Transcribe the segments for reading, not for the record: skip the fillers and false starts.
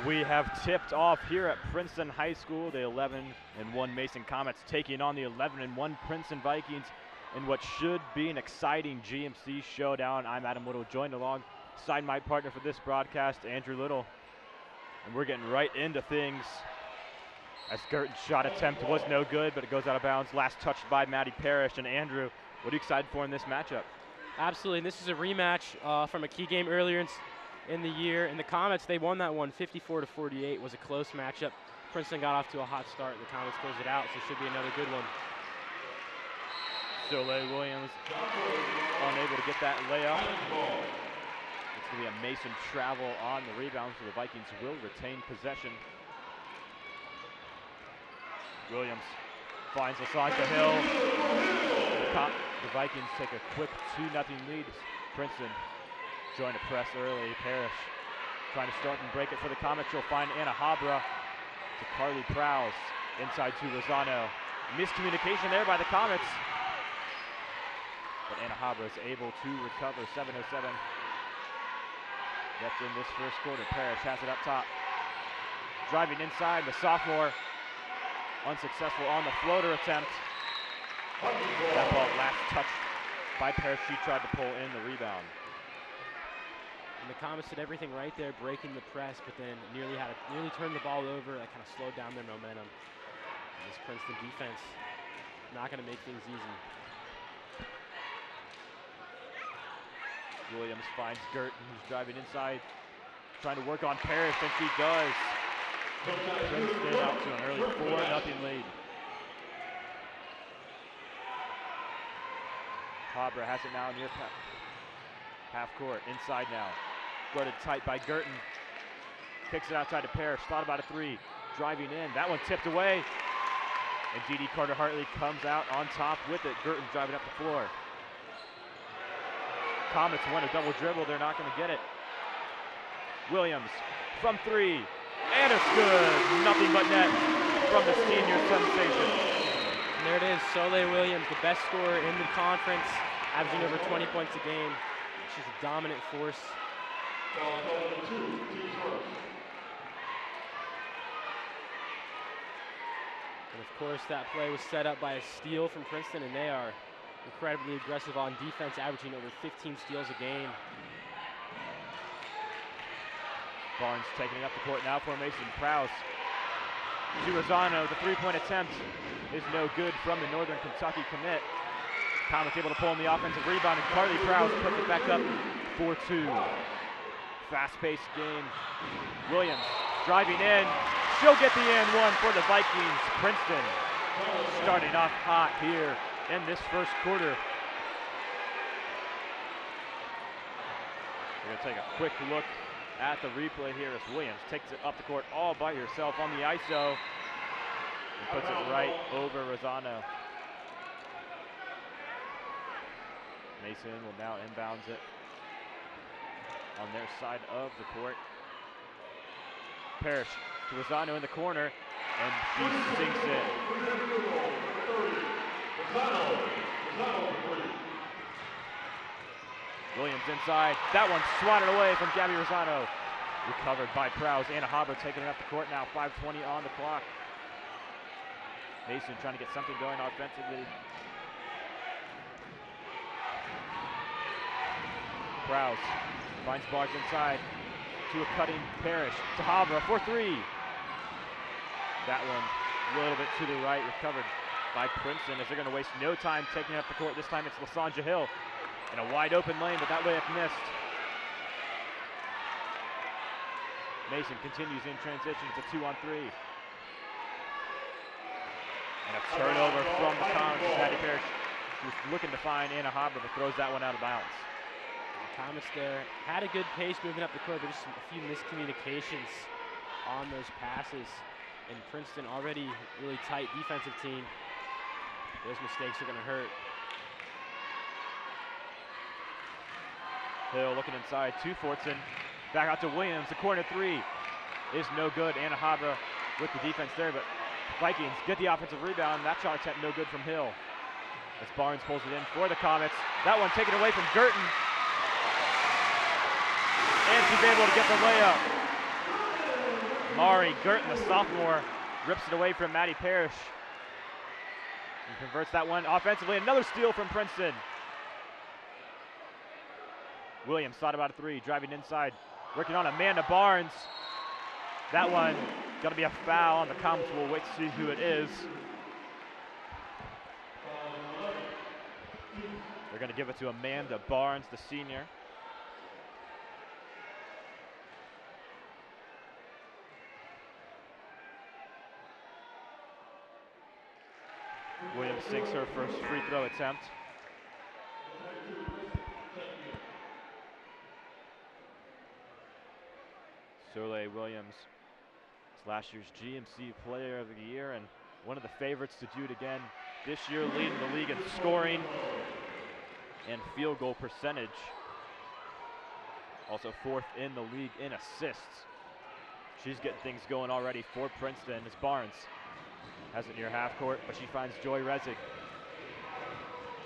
We have tipped off here at Princeton High School. The 11-1 Mason Comets taking on the 11-1 Princeton Vikings in what should be an exciting GMC showdown. I'm Adam Little, joined alongside my partner for this broadcast, Andrew Little. And we're getting right into things. As Gerton's shot attempt was no good, but it goes out of bounds. Last touched by Maddie Parrish. And Andrew, what are you excited for in this matchup? Absolutely, and this is a rematch from a key game earlier in the year. And the Comets, they won that one 54-48. It was a close matchup. Princeton got off to a hot start. The Comets closed it out, so it should be another good one. Soleil Williams unable to get that layup. It's going to be a Mason travel on the rebound, so the Vikings will retain possession. Williams finds LaSanja Hill. The Vikings take a quick 2-0 lead. Princeton join a press early. Parrish trying to start and break it for the Comets. She'll find Anna Habra to Carly Prowse. Inside to Rosano. Miscommunication there by the Comets. But Anna Habra is able to recover. 7:07 left in this first quarter. Parrish has it up top. Driving inside, the sophomore unsuccessful on the floater attempt. That ball last touched by Parrish. She tried to pull in the rebound. And the Comets did everything right there, breaking the press, but then nearly turned the ball over. That kind of slowed down their momentum. And this Princeton defense not going to make things easy. Williams finds Gerton, who's driving inside, trying to work on Parrish, and she does. Princeton out to an early 4-0 lead. Habra has it now near half court, inside now. Guarded tight by Gerton. Kicks it outside to Parrish, thought about a three. Driving in, that one tipped away. And G.D. Carter-Hartley comes out on top with it. Gerton driving up the floor. Comets want a double dribble, they're not gonna get it. Williams from three, and it's good. Nothing but net from the senior sensation. And there it is, Soleil Williams, the best scorer in the conference, averaging over 20 points a game. She's a dominant force. And of course, that play was set up by a steal from Princeton, and they are incredibly aggressive on defense, averaging over 15 steals a game. Barnes taking it up the court now for Mason. Prowse to Rosano. The three-point attempt is no good from the Northern Kentucky commit. Comets able to pull in the offensive rebound, and Carly Prowse puts it back up 4-2. Fast-paced game. Williams driving in. She'll get the and one for the Vikings. Princeton starting off hot here in this first quarter. We're gonna take a quick look at the replay here as Williams takes it up the court all by herself on the ISO and puts it right over Rosano. Mason will now inbounds it on their side of the court. Parrish to Rosano in the corner, and she sinks it. Williams inside. That one swatted away from Gabby Rosano. Recovered by Prowse. Anna Habra taking it up the court now. 5:20 on the clock. Mason trying to get something going offensively. Prowse finds Barnes inside to a cutting Parrish to Habra for three. That one a little bit to the right, recovered by Princeton as they're going to waste no time taking it up the court. This time it's LaSanja Hill in a wide open lane, but that layup missed. Mason continues in transition. It's a 2-on-3. And a turnover from the Comets. Maddie Parrish, who's looking to find Anna Habra, but throws that one out of bounds. The Comets there had a good pace moving up the court, but just a few miscommunications on those passes. And Princeton already really tight defensive team. Those mistakes are going to hurt. Hill looking inside to Fortson. Back out to Williams. The corner three is no good. Anna Habra with the defense there, but Vikings get the offensive rebound. That shot attempt no good from Hill. As Barnes pulls it in for the Comets. That one taken away from Girton. And she's able to get the layup. Mari Girton, the sophomore, rips it away from Maddie Parrish. And converts that one offensively. Another steal from Princeton. Williams thought about a three, driving inside, working on Amanda Barnes. That one gonna be a foul on the Comets. We'll wait to see who it is. They're gonna give it to Amanda Barnes, the senior. Williams sinks her first free throw attempt. Soleil Williams is last year's GMC Player of the Year and one of the favorites to do it again this year, leading the league in scoring and field goal percentage. Also fourth in the league in assists. She's getting things going already for Princeton as Barnes has it near half court, but she finds Joy Resig.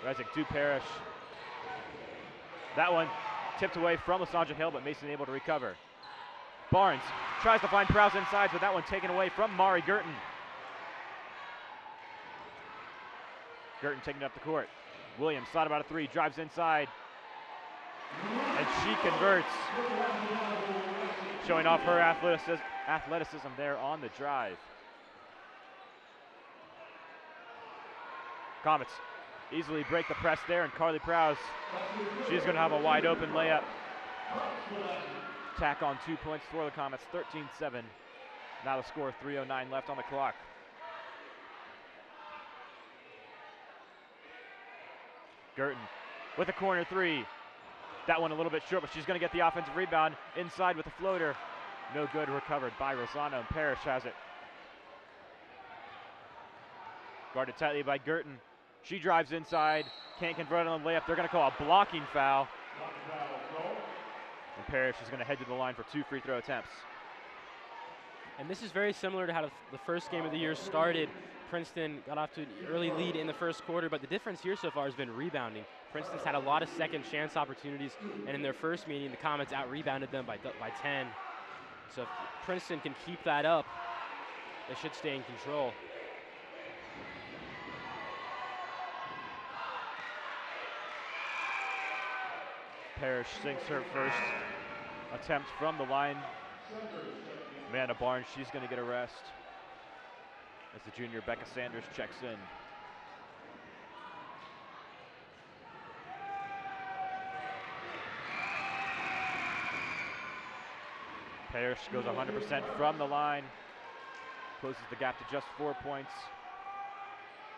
Resig to Parrish. That one tipped away from Lysandra Hill, but Mason able to recover. Barnes tries to find Prowse inside, but that one taken away from Mari Girton. Girton taking it up the court. Williams thought about a three, drives inside, and she converts. Showing off her athleticism there on the drive. Comets easily break the press there, and Carly Prowse, she's going to have a wide open layup. Tack on 2 points for the Comets, 13-7. Now the score, 3:09 left on the clock. Girton with a corner three. That one a little bit short, but she's going to get the offensive rebound inside with a floater. No good, recovered by Rosano, and Parrish has it. Guarded tightly by Girton. She drives inside, can't convert on the layup. They're going to call a blocking foul. And Parrish is going to head to the line for 2 free throw attempts. And this is very similar to how the first game of the year started. Princeton got off to an early lead in the first quarter, but the difference here so far has been rebounding. Princeton's had a lot of second chance opportunities, and in their first meeting, the Comets out-rebounded them by 10. So if Princeton can keep that up, they should stay in control. Parrish sinks her first attempt from the line. Amanda Barnes, she's going to get a rest as the junior Becca Sanders checks in. Parrish goes 100% from the line, closes the gap to just 4 points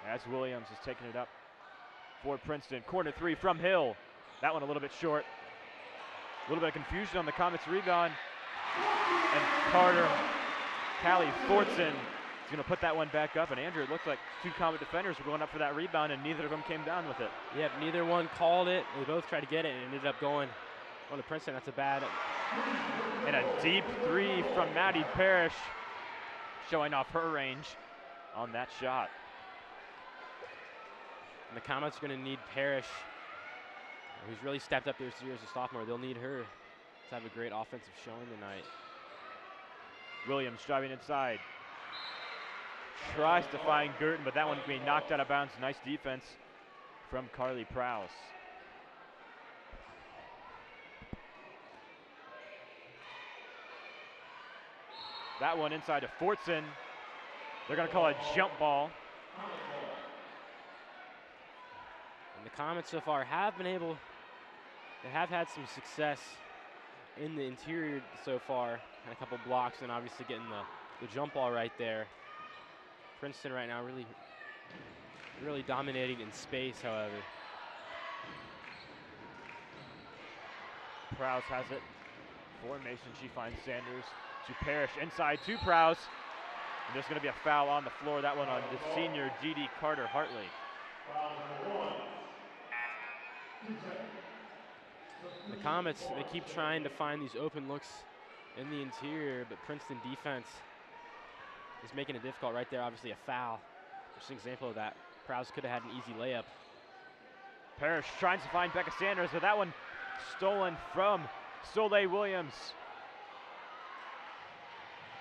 as Williams is taking it up for Princeton. Corner three from Hill. That one a little bit short. A little bit of confusion on the Comets rebound. And Callie Fortson is going to put that one back up. And Andrew, it looks like 2 Comet defenders were going up for that rebound, and neither of them came down with it. Yep, neither one called it. They both tried to get it, and it ended up going on to Princeton. That's a bad. And a deep three from Maddie Parrish, showing off her range on that shot. And the Comets are going to need Parrish, who's really stepped up this year as a sophomore. They'll need her to have a great offensive showing tonight. Williams driving inside. Tries to find Girton, but that one being knocked out of bounds. Nice defense from Carly Prowse. That one inside to Fortson. They're going to call it a jump ball. And the Comets so far have been able, they have had some success in the interior so far, and a couple blocks, and obviously getting the jump ball right there. Princeton right now really dominating in space, however. Prowse has it. Formation, she finds Sanders to Parrish. Inside to Prowse. And there's going to be a foul on the floor. That one on the senior G.D. Carter Hartley. The Comets, they keep trying to find these open looks in the interior, but Princeton defense is making it difficult right there. Obviously a foul. Just an example of that. Prowse could have had an easy layup. Parrish trying to find Becca Sanders, but that one stolen from Soleil Williams.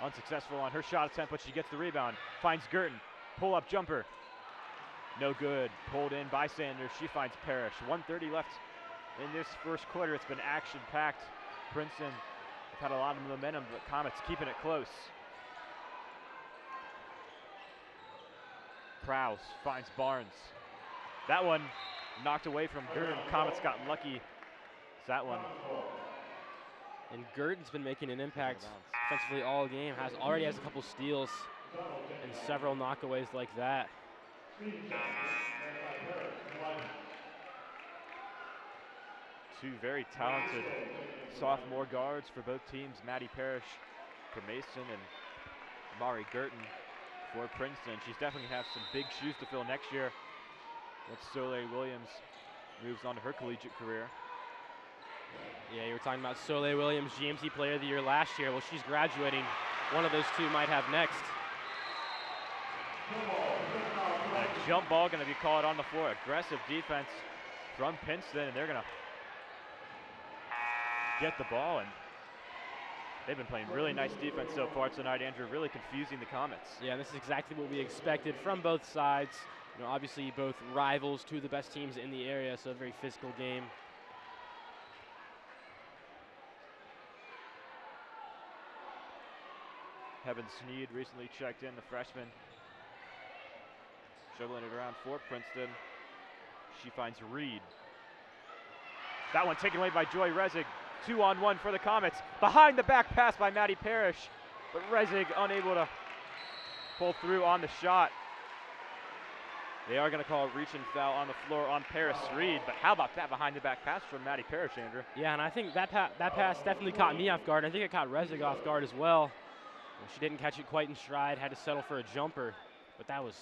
Unsuccessful on her shot attempt, but she gets the rebound. Finds Girton, pull-up jumper. No good, pulled in by Sanders. She finds Parrish. 1:30 left in this first quarter. It's been action-packed. Princeton have had a lot of momentum, but Comets keeping it close. Prowse finds Barnes. That one knocked away from Girton. Comets got lucky. That one. And Girton's been making an impact offensively all game. Already has a couple steals and several knockaways like that. Two very talented sophomore guards for both teams. Maddie Parrish for Mason and Mari Girton for Princeton. She's definitely have some big shoes to fill next year once Soleil Williams moves on to her collegiate career. Yeah, you were talking about Soleil Williams, GMC Player of the Year last year. Well, she's graduating. One of those two might have next. A jump ball going to be called on the floor. Aggressive defense from Princeton, and they're going to get the ball. And they've been playing really nice defense so far tonight, Andrew, really confusing the Comets. Yeah, this is exactly what we expected from both sides. You know, obviously both rivals, two of the best teams in the area, so a very physical game. Heaven Sneed recently checked in, the freshman. Shoveling it around for Princeton. She finds Reed. That one taken away by Joy Rezig. 2-on-1 for the Comets. Behind the back pass by Maddie Parrish, but Rezig unable to pull through on the shot. They are going to call a reach and foul on the floor on Paris Reed, but how about that behind the back pass from Maddie Parrish, Andrew? Yeah, and I think that pass definitely caught me off guard. I think it caught Rezig off guard as well. She didn't catch it quite in stride, had to settle for a jumper, but that was,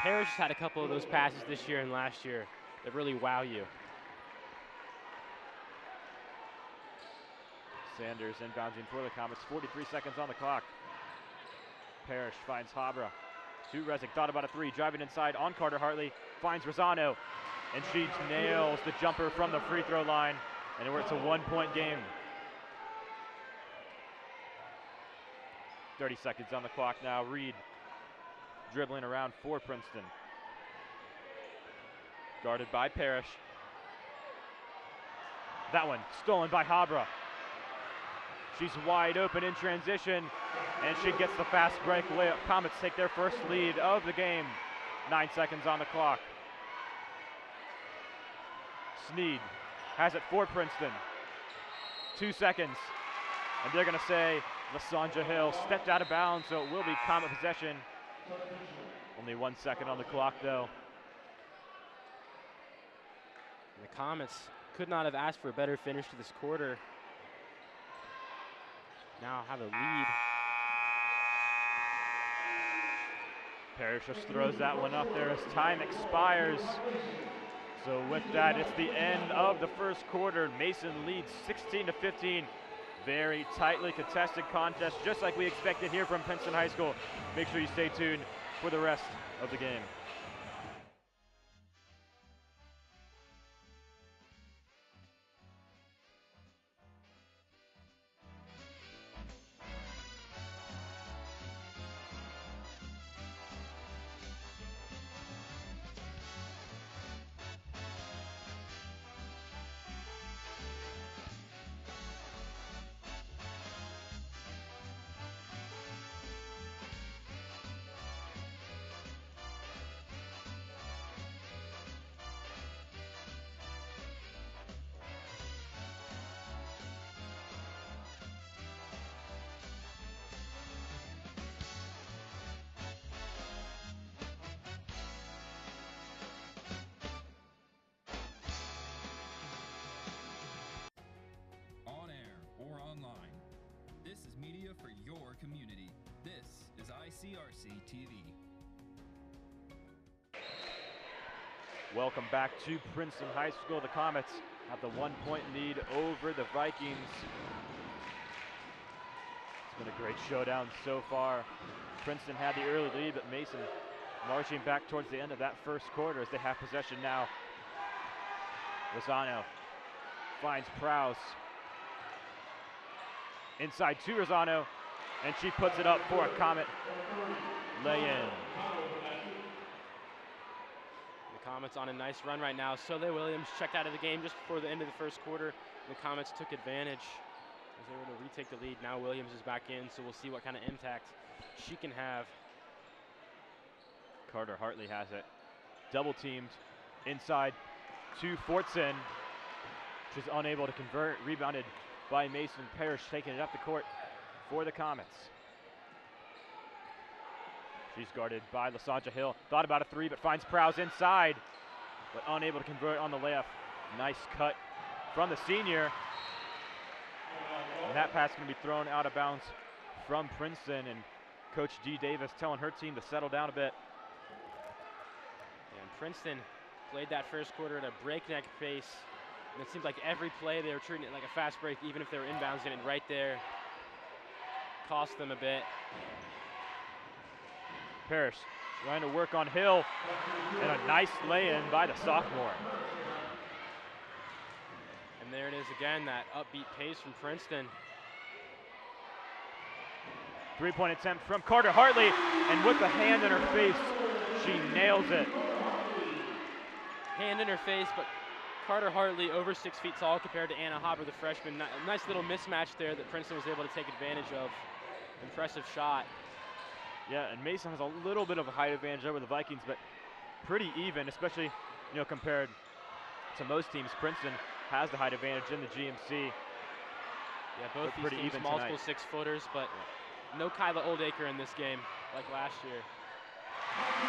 Parrish has had a couple of those passes this year and last year that really wow you. Sanders inbounding for the Comets, 43 seconds on the clock. Parrish finds Habra. To Rezig, thought about a three, driving inside on Carter Hartley, finds Rosano, and she nails the jumper from the free throw line, and it's a 1-point game. 30 seconds on the clock now. Reed dribbling around for Princeton. Guarded by Parrish. That one stolen by Habra. She's wide open in transition, and she gets the fast break layup. Comets take their first lead of the game. 9 seconds on the clock. Sneed has it for Princeton. 2 seconds, and they're going to say LaSandra Hill stepped out of bounds, so it will be Comet possession. Only 1 second on the clock, though. And the Comets could not have asked for a better finish to this quarter. Now have a lead. Parrish just throws that one up there as time expires. So with that, it's the end of the first quarter. Mason leads 16-15. Very tightly contested contest, just like we expected here from Princeton High School. Make sure you stay tuned for the rest of the game. ICRC-TV. Welcome back to Princeton High School. The Comets have the 1-point lead over the Vikings. It's been a great showdown so far. Princeton had the early lead, but Mason marching back towards the end of that first quarter as they have possession now. Rosano finds Prowse. Inside to Rosano, and she puts it up for a Comet lay-in. The Comets on a nice run right now. Soleil Williams checked out of the game just before the end of the first quarter. The Comets took advantage. Was able to retake the lead. Now Williams is back in, so we'll see what kind of impact she can have. Carter Hartley has it. Double teamed inside to Fortson. She's unable to convert. Rebounded by Mason Parrish, taking it up the court for the Comets. She's guarded by LaSandra Hill. Thought about a three, but finds Prowse inside, but unable to convert on the layup. Nice cut from the senior. And that pass going to be thrown out of bounds from Princeton, and Coach D. Davis telling her team to settle down a bit. And Princeton played that first quarter at a breakneck pace. And it seemed like every play they were treating it like a fast break, even if they were inbounds, and right there cost them a bit. Parrish trying to work on Hill, and a nice lay-in by the sophomore. And there it is again, that upbeat pace from Princeton. Three-point attempt from Carter Hartley, and with the hand in her face, she nails it. Hand in her face, but Carter Hartley over 6 feet tall compared to Anna Haber, the freshman. A nice little mismatch there that Princeton was able to take advantage of. Impressive shot. Yeah, and Mason has a little bit of a height advantage over the Vikings, but pretty even, especially compared to most teams. Princeton has the height advantage in the GMC. Yeah, both these teams multiple 6-footers, but no Kyla Oldacre in this game like last year.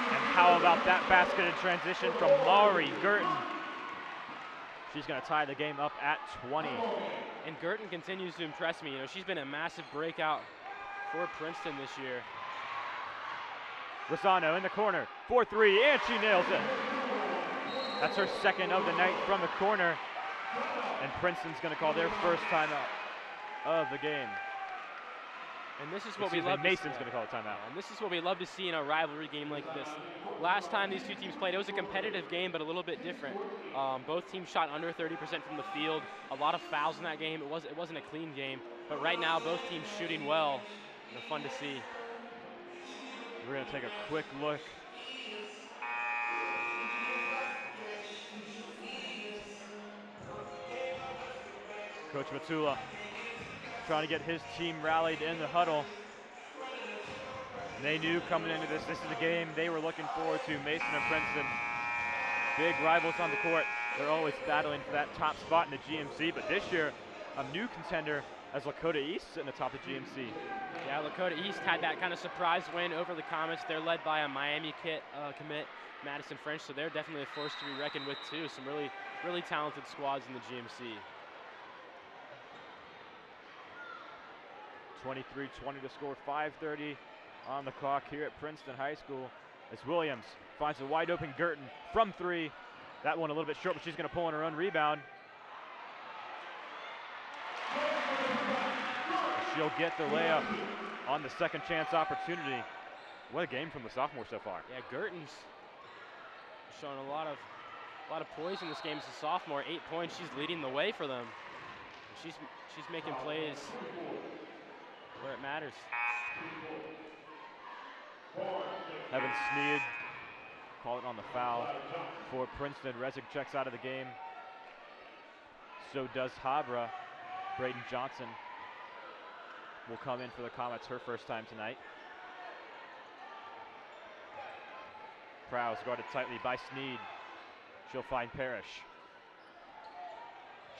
And how about that basket in transition from Maury Girton? She's going to tie the game up at 20. And Girton continues to impress me. She's been a massive breakout for Princeton this year. Rosano in the corner, 4-3, and she nails it. That's her second of the night from the corner. And Princeton's going to call their first timeout of the game. And this is what we love. Mason's going to call a timeout. And this is what we love to see in a rivalry game like this. Last time these two teams played, it was a competitive game, but a little bit different. Both teams shot under 30% from the field. A lot of fouls in that game. It wasn't a clean game, but right now both teams shooting well. Fun to see. We're going to take a quick look. Coach Matula trying to get his team rallied in the huddle. And they knew coming into this is a game they were looking forward to. Mason and Princeton, big rivals on the court. They're always battling for that top spot in the GMC, but this year, a new contender as Lakota East sitting atop the GMC. Yeah, Lakota East had that kind of surprise win over the Comets. They're led by a Miami commit, Madison French, so they're definitely a force to be reckoned with too. Some really, really talented squads in the GMC. 23-20 to score, 5:30 on the clock here at Princeton High School. As Williams finds a wide open Girton from three. That one a little bit short, but she's going to pull in her own rebound. She'll get the layup on the second chance opportunity. What a game from the sophomore so far. Yeah, Girton's showing a lot of poise in this game as a sophomore. 8 points, she's leading the way for them. She's making plays where it matters. Evan Sneed call it on the foul for Princeton. Resig checks out of the game. So does Habra. Braden Johnson will come in for the Comets, her first time tonight. Prowse guarded tightly by Sneed. She'll find Parrish.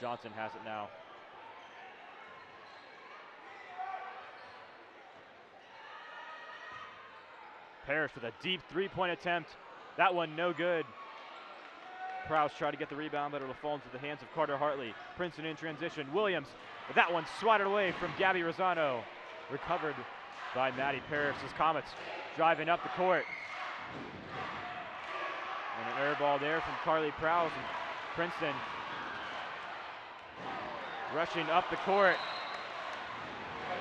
Johnson has it now. Parrish with a deep three-point attempt. That one no good. Prowse tried to get the rebound, but it'll fall into the hands of Carter Hartley. Princeton in transition. Williams, but that one swatted away from Gabby Rosano. Recovered by Maddie Parrish as Comets driving up the court. And an air ball there from Carly Prowse. And Princeton rushing up the court.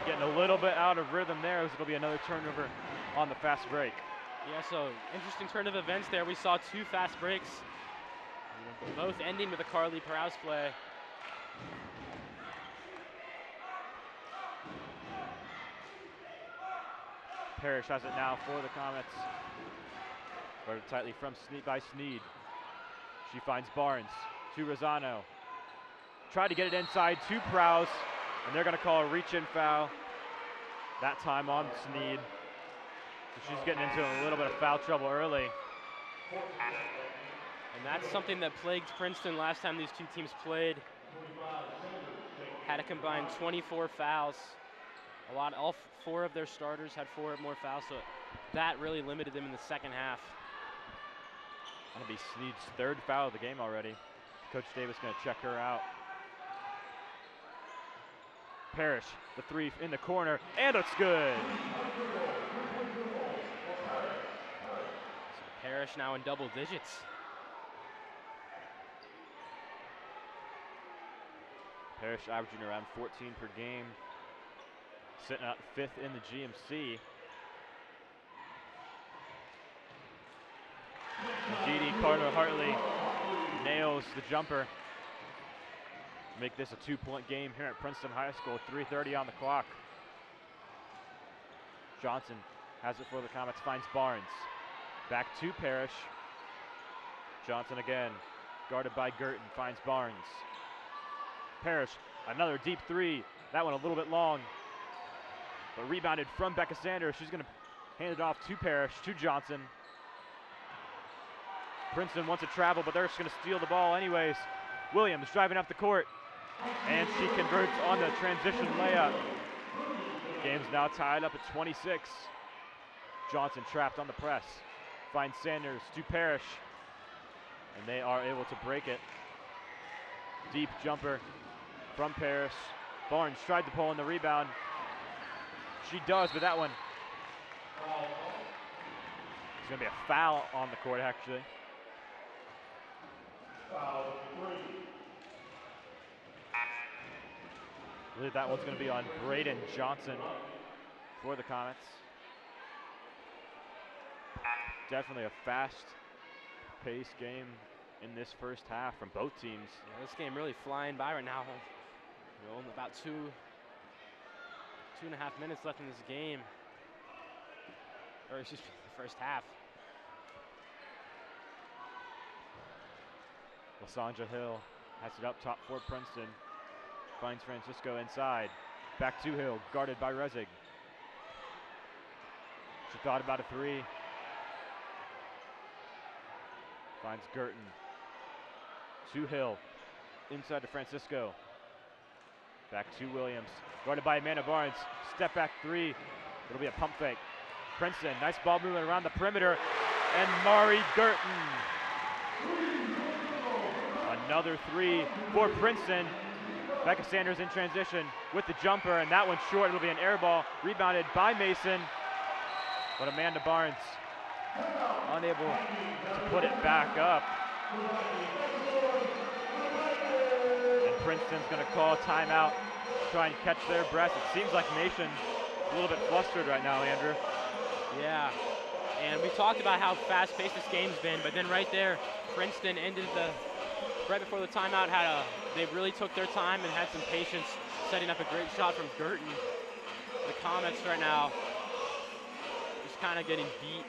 Getting a little bit out of rhythm there. It's going to be another turnover on the fast break. Yeah, so interesting turn of events there. We saw 2 fast breaks, both ending with a Carly Prowse play. Parrish has it now for the Comets. Guarded tightly from Sneed. She finds Barnes to Rosano. Tried to get it inside to Prowse, and they're going to call a reach-in foul. That time on Sneed. So she's getting into a little bit of foul trouble early. And that's something that plagued Princeton last time these two teams played. Had a combined 24 fouls. All 4 of their starters had 4 or more fouls, so that really limited them in the second half. That'll be Sneed's 3rd foul of the game already. Coach Davis going to check her out. Parrish, the 3 in the corner, and it's good. So Parrish now in double digits. Parrish averaging around 14 per game. Sitting at 5th in the GMC. G.D. Carter-Hartley nails the jumper. Make this a 2-point game here at Princeton High School. 3:30 on the clock. Johnson has it for the Comets, finds Barnes. Back to Parrish. Johnson again, guarded by Girton, finds Barnes. Parrish, another deep 3. That one a little bit long, but rebounded from Becca Sanders. She's going to hand it off to Parrish, to Johnson. Princeton wants to travel, but they're just going to steal the ball anyways. Williams driving up the court, and she converts on the transition layup. Game's now tied up at 26. Johnson trapped on the press. Finds Sanders to Parrish, and they are able to break it. Deep jumper from Parrish. Barnes tried to pull in the rebound. She does, but that one, it's going to be a foul on the court, actually. I believe that one's going to be on Braden Johnson for the Comets. Definitely a fast-paced game in this first half from both teams. Yeah, this game really flying by right now. About 2.5 minutes left in this game. Or excuse me, the first half. Lysandra Hill has it up top for Princeton. Finds Francisco inside. Back to Hill, guarded by Resig. She thought about a 3. Finds Girton. To Hill. Inside to Francisco. Back to Williams. Guarded by Amanda Barnes. Step back 3. It'll be a pump fake. Princeton, nice ball movement around the perimeter. And Mari Girton. Another 3 for Princeton. Becca Sanders in transition with the jumper, and that one's short. It'll be an air ball, rebounded by Mason, but Amanda Barnes unable to put it back up. And Princeton's going to call a timeout to try and catch their breath. It seems like Mason's a little bit flustered right now, Andrew. Yeah, and we talked about how fast-paced this game's been, but then right there, Princeton ended right before the timeout, they really took their time and had some patience, setting up a great shot from Girton. The Comets right now just kind of getting beat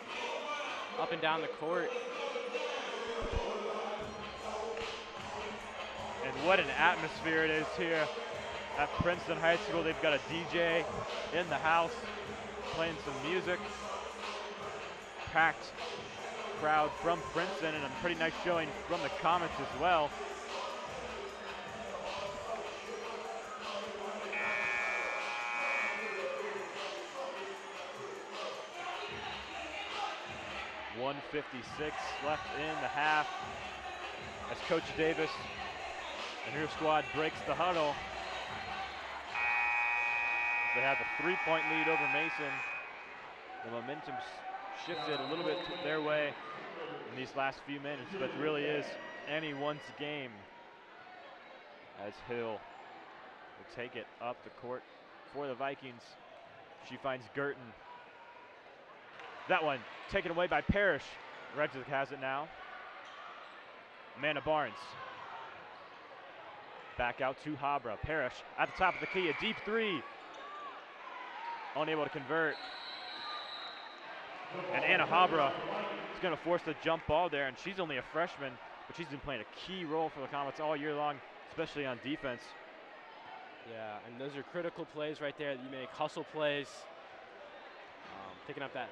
up and down the court. And what an atmosphere it is here at Princeton High School. They've got a DJ in the house playing some music. Packed crowd from Princeton, and a pretty nice showing from the Comets as well. .156 left in the half as Coach Davis and her squad breaks the huddle. They have a 3-point lead over Mason. The momentum's shifted a little bit their way in these last few minutes, but it really is anyone's game as Hill will take it up the court for the Vikings. She finds Girton. That one taken away by Parrish. Redzik has it now. Amanda Barnes. Back out to Habra. Parrish at the top of the key, a deep three. Unable to convert. And Anna Habra is going to force the jump ball there, and she's only a freshman, but she's been playing a key role for the Comets all year long, especially on defense. Yeah, and those are critical plays right there that you make, hustle plays. Picking up that.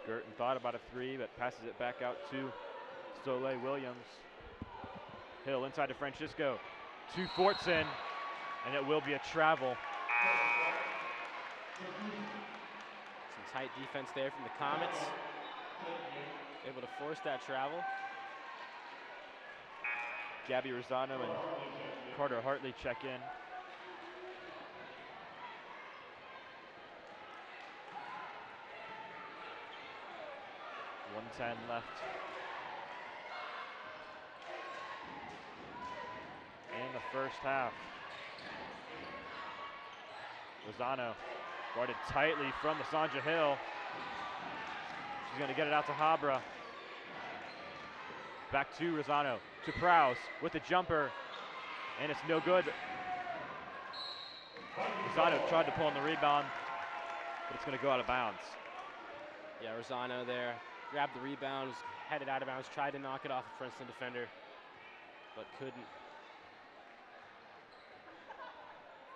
Girton thought about a three, but passes it back out to Soleil Williams. Hill inside to Francisco, to Fortson, and it will be a travel. Some tight defense there from the Comets. Able to force that travel. Gabby Rosano and Carter Hartley check in. .110 left in the first half. Rosano guarded tightly from Lysandra Hill. She's going to get it out to Habra. Back to Rosano, to Prowse with the jumper, and it's no good. Rosano tried to pull on the rebound, but it's going to go out of bounds. Yeah, Rosano there, grabbed the rebound, was headed out of bounds, tried to knock it off a Princeton defender, but couldn't.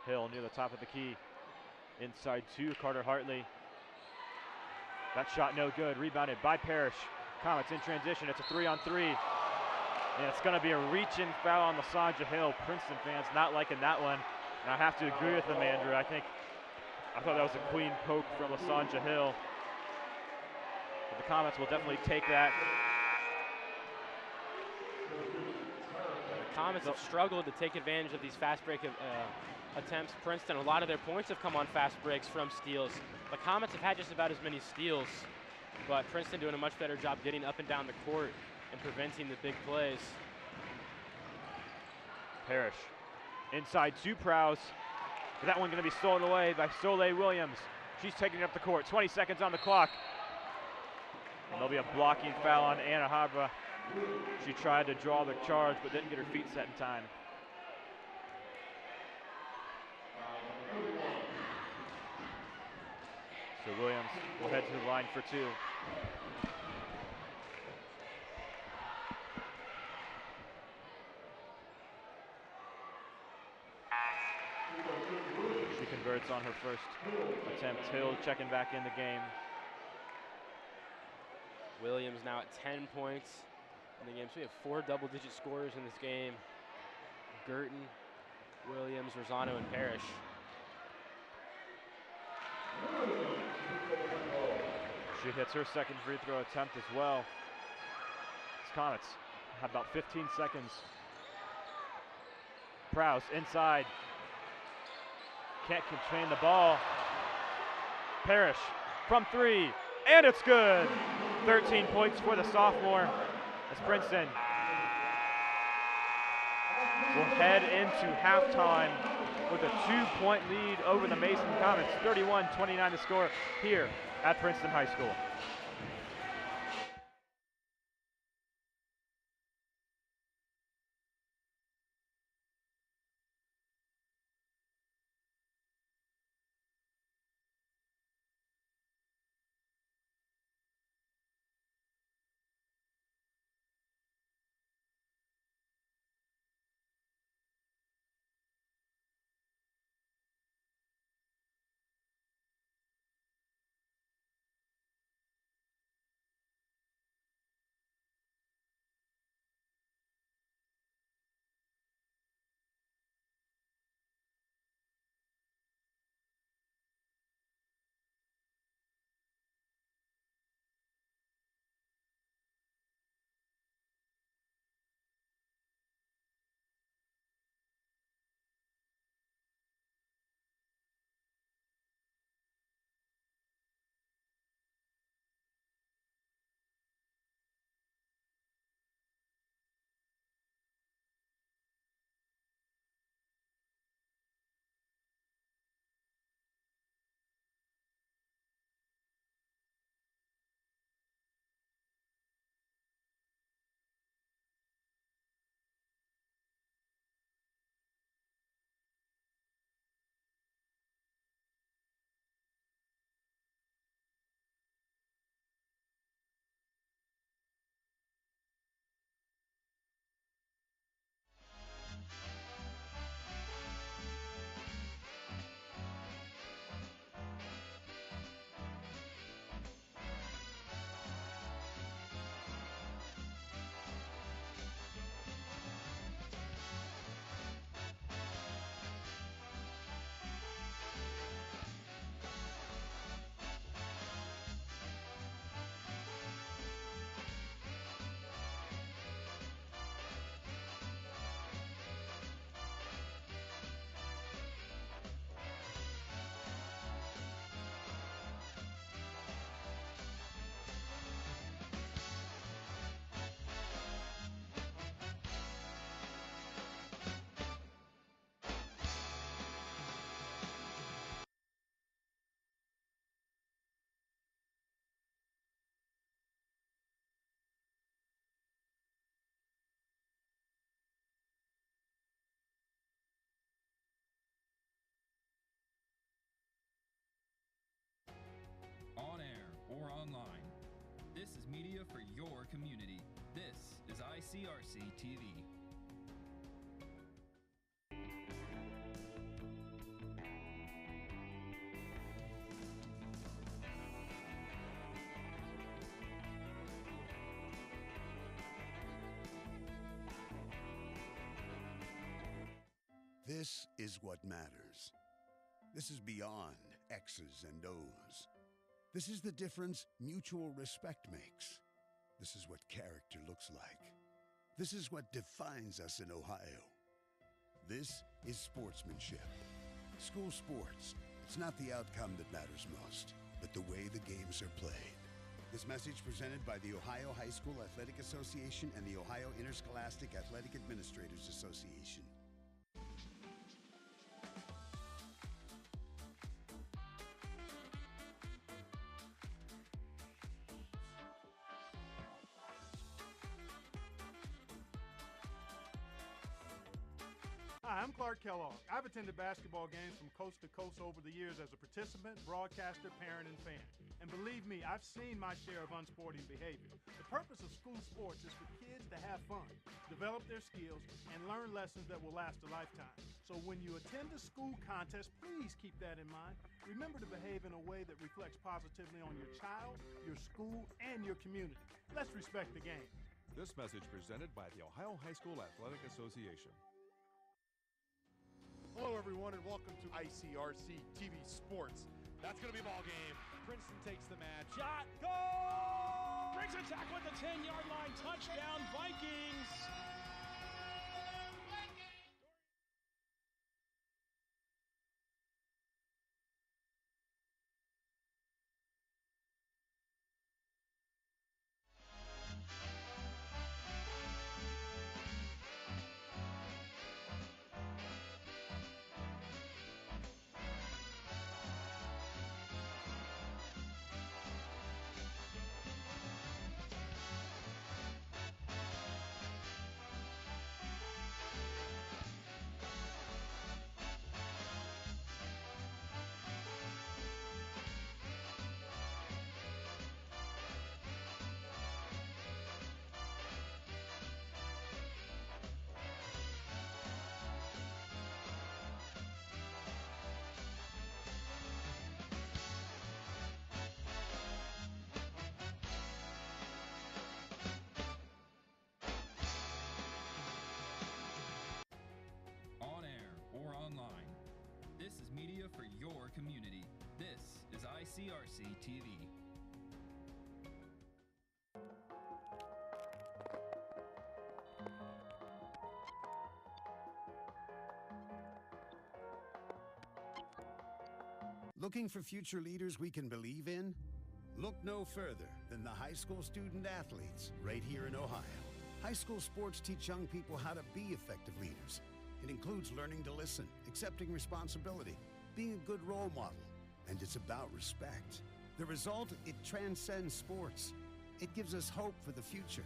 Hill near the top of the key, inside to Carter Hartley. That shot no good, rebounded by Parrish. Comets in transition, it's a 3-on-3. And it's gonna be a reach-in foul on Lysandra Hill. Princeton fans not liking that one. And I have to agree with them, Andrew. I thought that was a clean poke from Lysandra Hill. But the Comets will definitely take that. The Comets have struggled to take advantage of these fast break attempts. Princeton, a lot of their points have come on fast breaks from steals. The Comets have had just about as many steals, but Princeton doing a much better job getting up and down the court and preventing the big plays. Parrish inside to Prowse. That one going to be stolen away by Soleil Williams. She's taking it up the court, 20 seconds on the clock. And there'll be a blocking foul on Anna Habra. She tried to draw the charge, but didn't get her feet set in time. So Williams will head to the line for two. She converts on her first attempt. Hill checking back in the game. Williams now at 10 points in the game. So we have 4 double-digit scorers in this game. Girton, Williams, Rosano, and Parrish. She hits her second free throw attempt as well. These Comets have about 15 seconds. Prowse inside. Can't contain the ball. Parrish from three, and it's good. 13 points for the sophomore as Princeton will head into halftime with a 2-point lead over the Mason Comets. 31-29 the score here at Princeton High School. online. This is media for your community. This is ICRC-TV. This is what matters. This is beyond X's and O's. This is the difference mutual respect makes. This is what character looks like. This is what defines us in Ohio. This is sportsmanship. School sports, it's not the outcome that matters most, but the way the games are played. This message presented by the Ohio High School Athletic Association and the Ohio Interscholastic Athletic Administrators Association. Hi, I'm Clark Kellogg. I've attended basketball games from coast to coast over the years as a participant, broadcaster, parent, and fan. And believe me, I've seen my share of unsporting behavior. The purpose of school sports is for kids to have fun, develop their skills, and learn lessons that will last a lifetime. So when you attend a school contest, please keep that in mind. Remember to behave in a way that reflects positively on your child, your school, and your community. Let's respect the game. This message presented by the Ohio High School Athletic Association. Hello, everyone, and welcome to ICRC-TV Sports. That's going to be a ball game. Princeton takes the match. Shot, goal! Brings it back with the 10-yard line. Touchdown, Vikings! On air or online. This is media for your community. This is ICRC-TV. Looking for future leaders we can believe in? Look no further than the high school student athletes right here in Ohio. High school sports teach young people how to be effective leaders. It includes learning to listen, accepting responsibility, being a good role model, and it's about respect. The result, it transcends sports. It gives us hope for the future.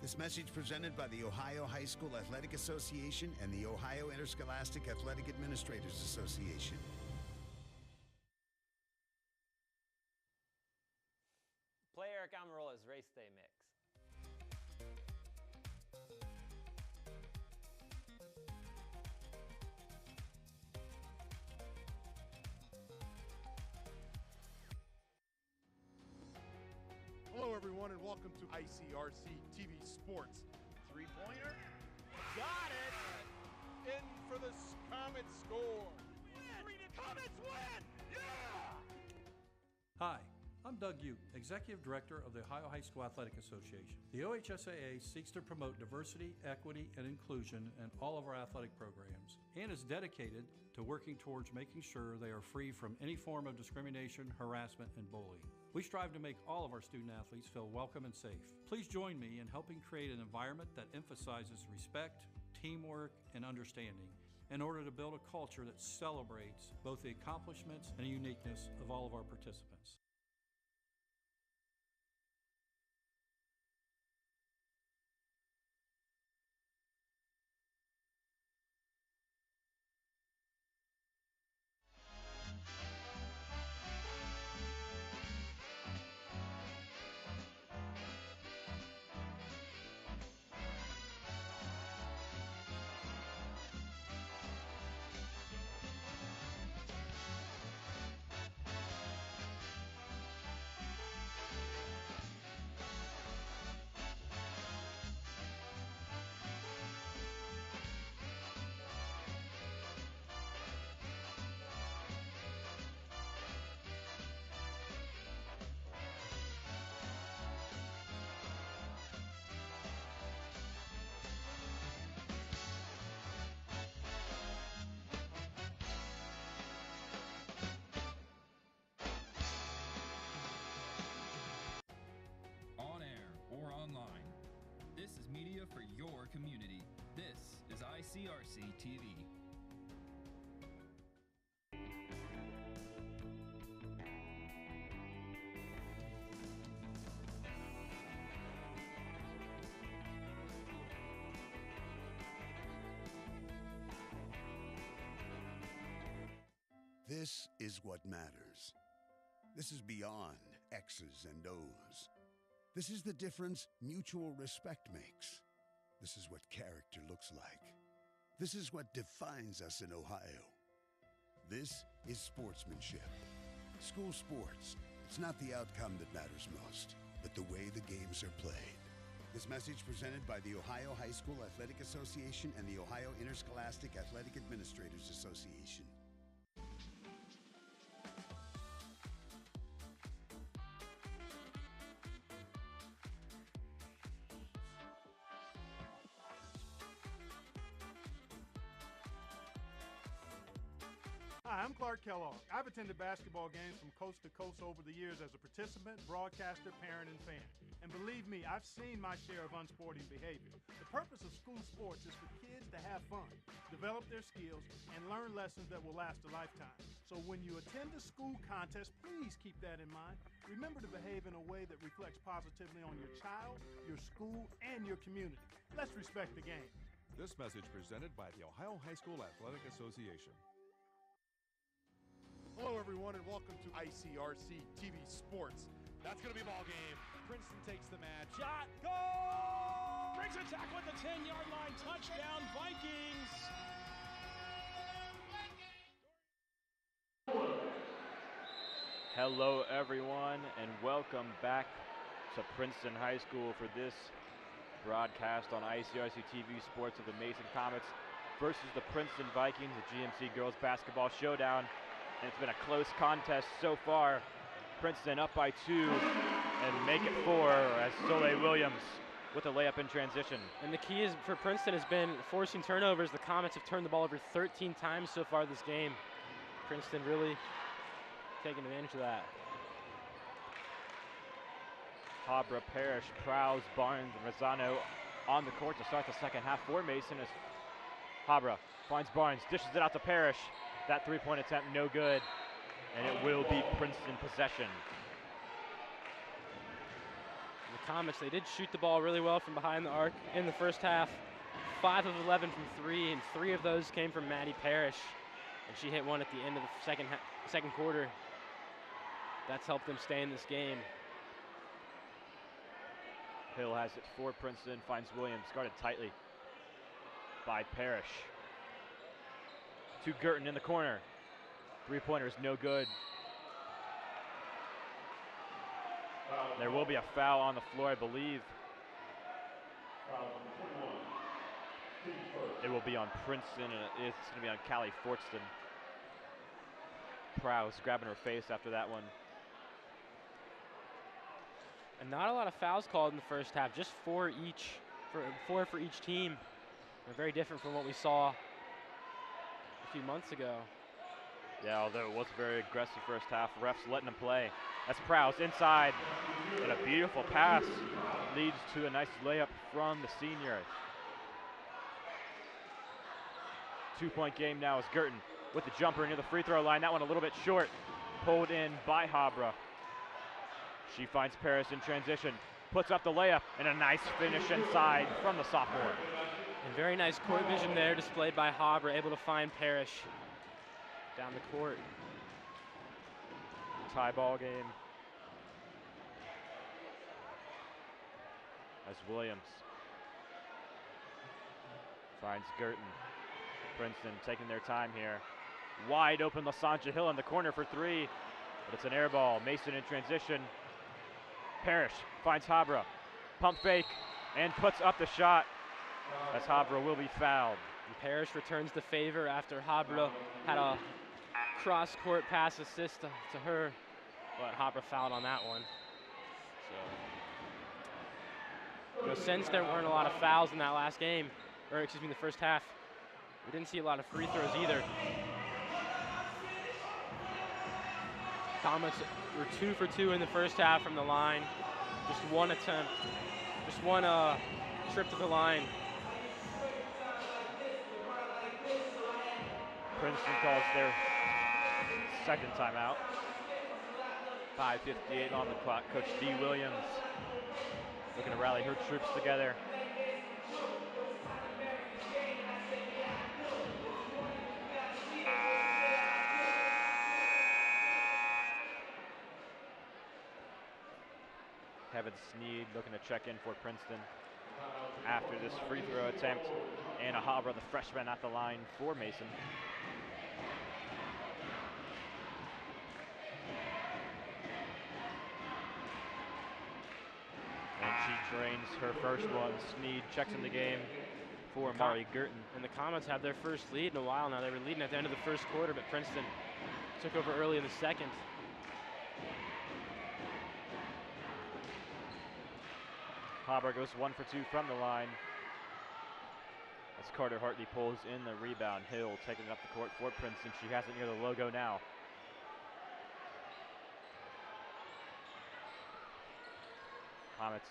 This message presented by the Ohio High School Athletic Association and the Ohio Interscholastic Athletic Administrators Association. Play Eric Amarola's Race Day Mix. Hello, everyone, and welcome to ICRC-TV Sports. Three-pointer. Got it! In for the Comets score. Comets win! Yeah! Hi, I'm Doug Ute, Executive Director of the Ohio High School Athletic Association. The OHSAA seeks to promote diversity, equity, and inclusion in all of our athletic programs and is dedicated to working towards making sure they are free from any form of discrimination, harassment, and bullying. We strive to make all of our student athletes feel welcome and safe. Please join me in helping create an environment that emphasizes respect, teamwork, and understanding in order to build a culture that celebrates both the accomplishments and uniqueness of all of our participants. ICRC-TV. This is what matters. This is beyond X's and O's. This is the difference mutual respect makes. This is what character looks like. This is what defines us in Ohio. This is sportsmanship. School sports, it's not the outcome that matters most, but the way the games are played. This message presented by the Ohio High School Athletic Association and the Ohio Interscholastic Athletic Administrators Association. Hi, I'm Clark Kellogg. I've attended basketball games from coast to coast over the years as a participant, broadcaster, parent, and fan. And believe me, I've seen my share of unsporting behavior. The purpose of school sports is for kids to have fun, develop their skills, and learn lessons that will last a lifetime. So when you attend a school contest, please keep that in mind. Remember to behave in a way that reflects positively on your child, your school, and your community. Let's respect the game. This message presented by the Ohio High School Athletic Association. Hello, everyone, and welcome to ICRC-TV Sports. That's going to be a ball game. Princeton takes the match. Shot, goal! Princeton tackle at the 10-yard line, touchdown, Vikings! Hello, everyone, and welcome back to Princeton High School for this broadcast on ICRC-TV Sports of the Mason Comets versus the Princeton Vikings, the GMC Girls Basketball Showdown. And it's been a close contest so far. Princeton up by 2 and make it 4 as Soleil Williams with a layup in transition. And the key is for Princeton has been forcing turnovers. The Comets have turned the ball over 13 times so far this game. Princeton really taking advantage of that. Habra, Parrish, Prowse, Barnes, and Rosano on the court to start the second half for Mason as Habra finds Barnes, dishes it out to Parrish. That three-point attempt no good, and it will be Princeton possession. The Comets, they did shoot the ball really well from behind the arc in the first half. 5 of 11 from 3, and 3 of those came from Maddie Parrish. And she hit one at the end of the second quarter. That's helped them stay in this game. Hill has it for Princeton, finds Williams, guarded tightly by Parrish. To Girton in the corner. Three-pointer is no good. There will be a foul on the floor, I believe. It will be on Princeton, and it's going to be on Callie Fortston. Prowse grabbing her face after that one. And not a lot of fouls called in the first half, just 4 each, four for each team. They're very different from what we saw a few months ago. Yeah, although it was a very aggressive first half, refs letting them play. That's Prowse inside, and a beautiful pass leads to a nice layup from the senior. 2-point game now as Girton with the jumper near the free throw line. That one a little bit short, pulled in by Habra. She finds Paris in transition, puts up the layup, and a nice finish inside from the sophomore. And very nice court vision there displayed by Habra, able to find Parrish down the court. Tie ball game. As Williams finds Girton. Princeton taking their time here. Wide open LaSanja Hill in the corner for 3, but it's an air ball. Mason in transition. Parrish finds Habra. Pump fake and puts up the shot as Habra will be fouled. And Parrish returns the favor after Habra had a cross-court pass assist to her, but Habra fouled on that one. So, since there weren't a lot of fouls in that last game, or excuse me, the first half, we didn't see a lot of free throws either. Comets were 2 for 2 in the first half from the line. Just one attempt, just one trip to the line. Princeton calls their second timeout. 5:58 on the clock. Coach Dee Williams looking to rally her troops together. Kevin Sneed looking to check in for Princeton after this free throw attempt. Anna Habra, the freshman, at the line for Mason. And she drains her first one. Sneed checks in the game for Mari Girton. And the Comets have their first lead in a while now. They were leading at the end of the first quarter, but Princeton took over early in the second. Haber goes 1 for 2 from the line. As Carter Hartley pulls in the rebound. Hill taking it up the court for Princeton. She has it near the logo now. Comets.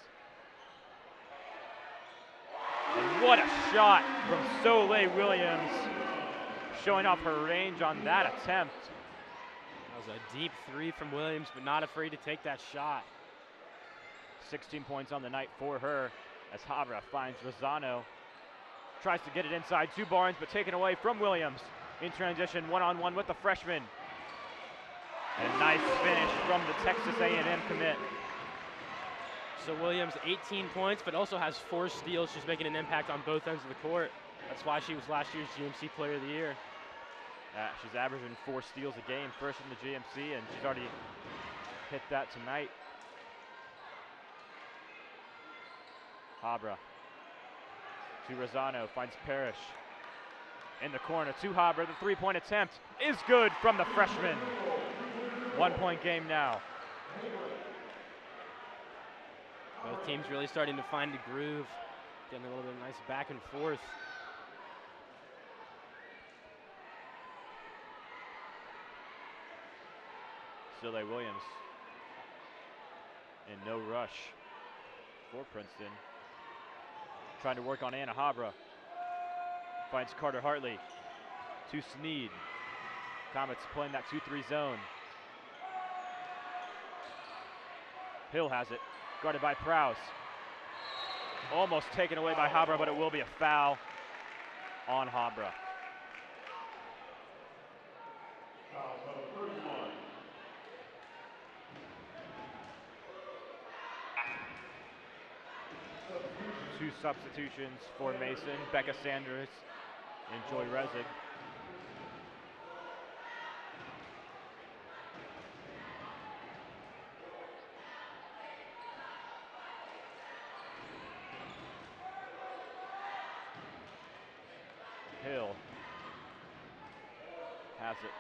And what a shot from Soleil Williams. Showing off her range on that attempt. That was a deep three from Williams, but not afraid to take that shot. 16 points on the night for her as Havra finds Rosano. Tries to get it inside to Barnes, but taken away from Williams. In transition, one-on-one with the freshman. And a nice finish from the Texas A&M commit. So Williams, 18 points, but also has 4 steals. She's making an impact on both ends of the court. That's why she was last year's GMC Player of the Year. She's averaging 4 steals a game, first in the GMC, and she's already hit that tonight. Habra to Rosano, finds Parrish in the corner to Habra. The three-point attempt is good from the freshman. 1-point game now. Both teams really starting to find a groove, getting a little bit of nice back and forth. Soleil Williams in no rush for Princeton. Trying to work on Anna Habra. Finds Carter Hartley to Sneed. Comets playing that 2-3 zone. Hill has it, guarded by Prowse. Almost taken away by Habra, but it will be a foul on Habra. Two substitutions for Mason, Becca Sanders and Joy Resig. Hill has it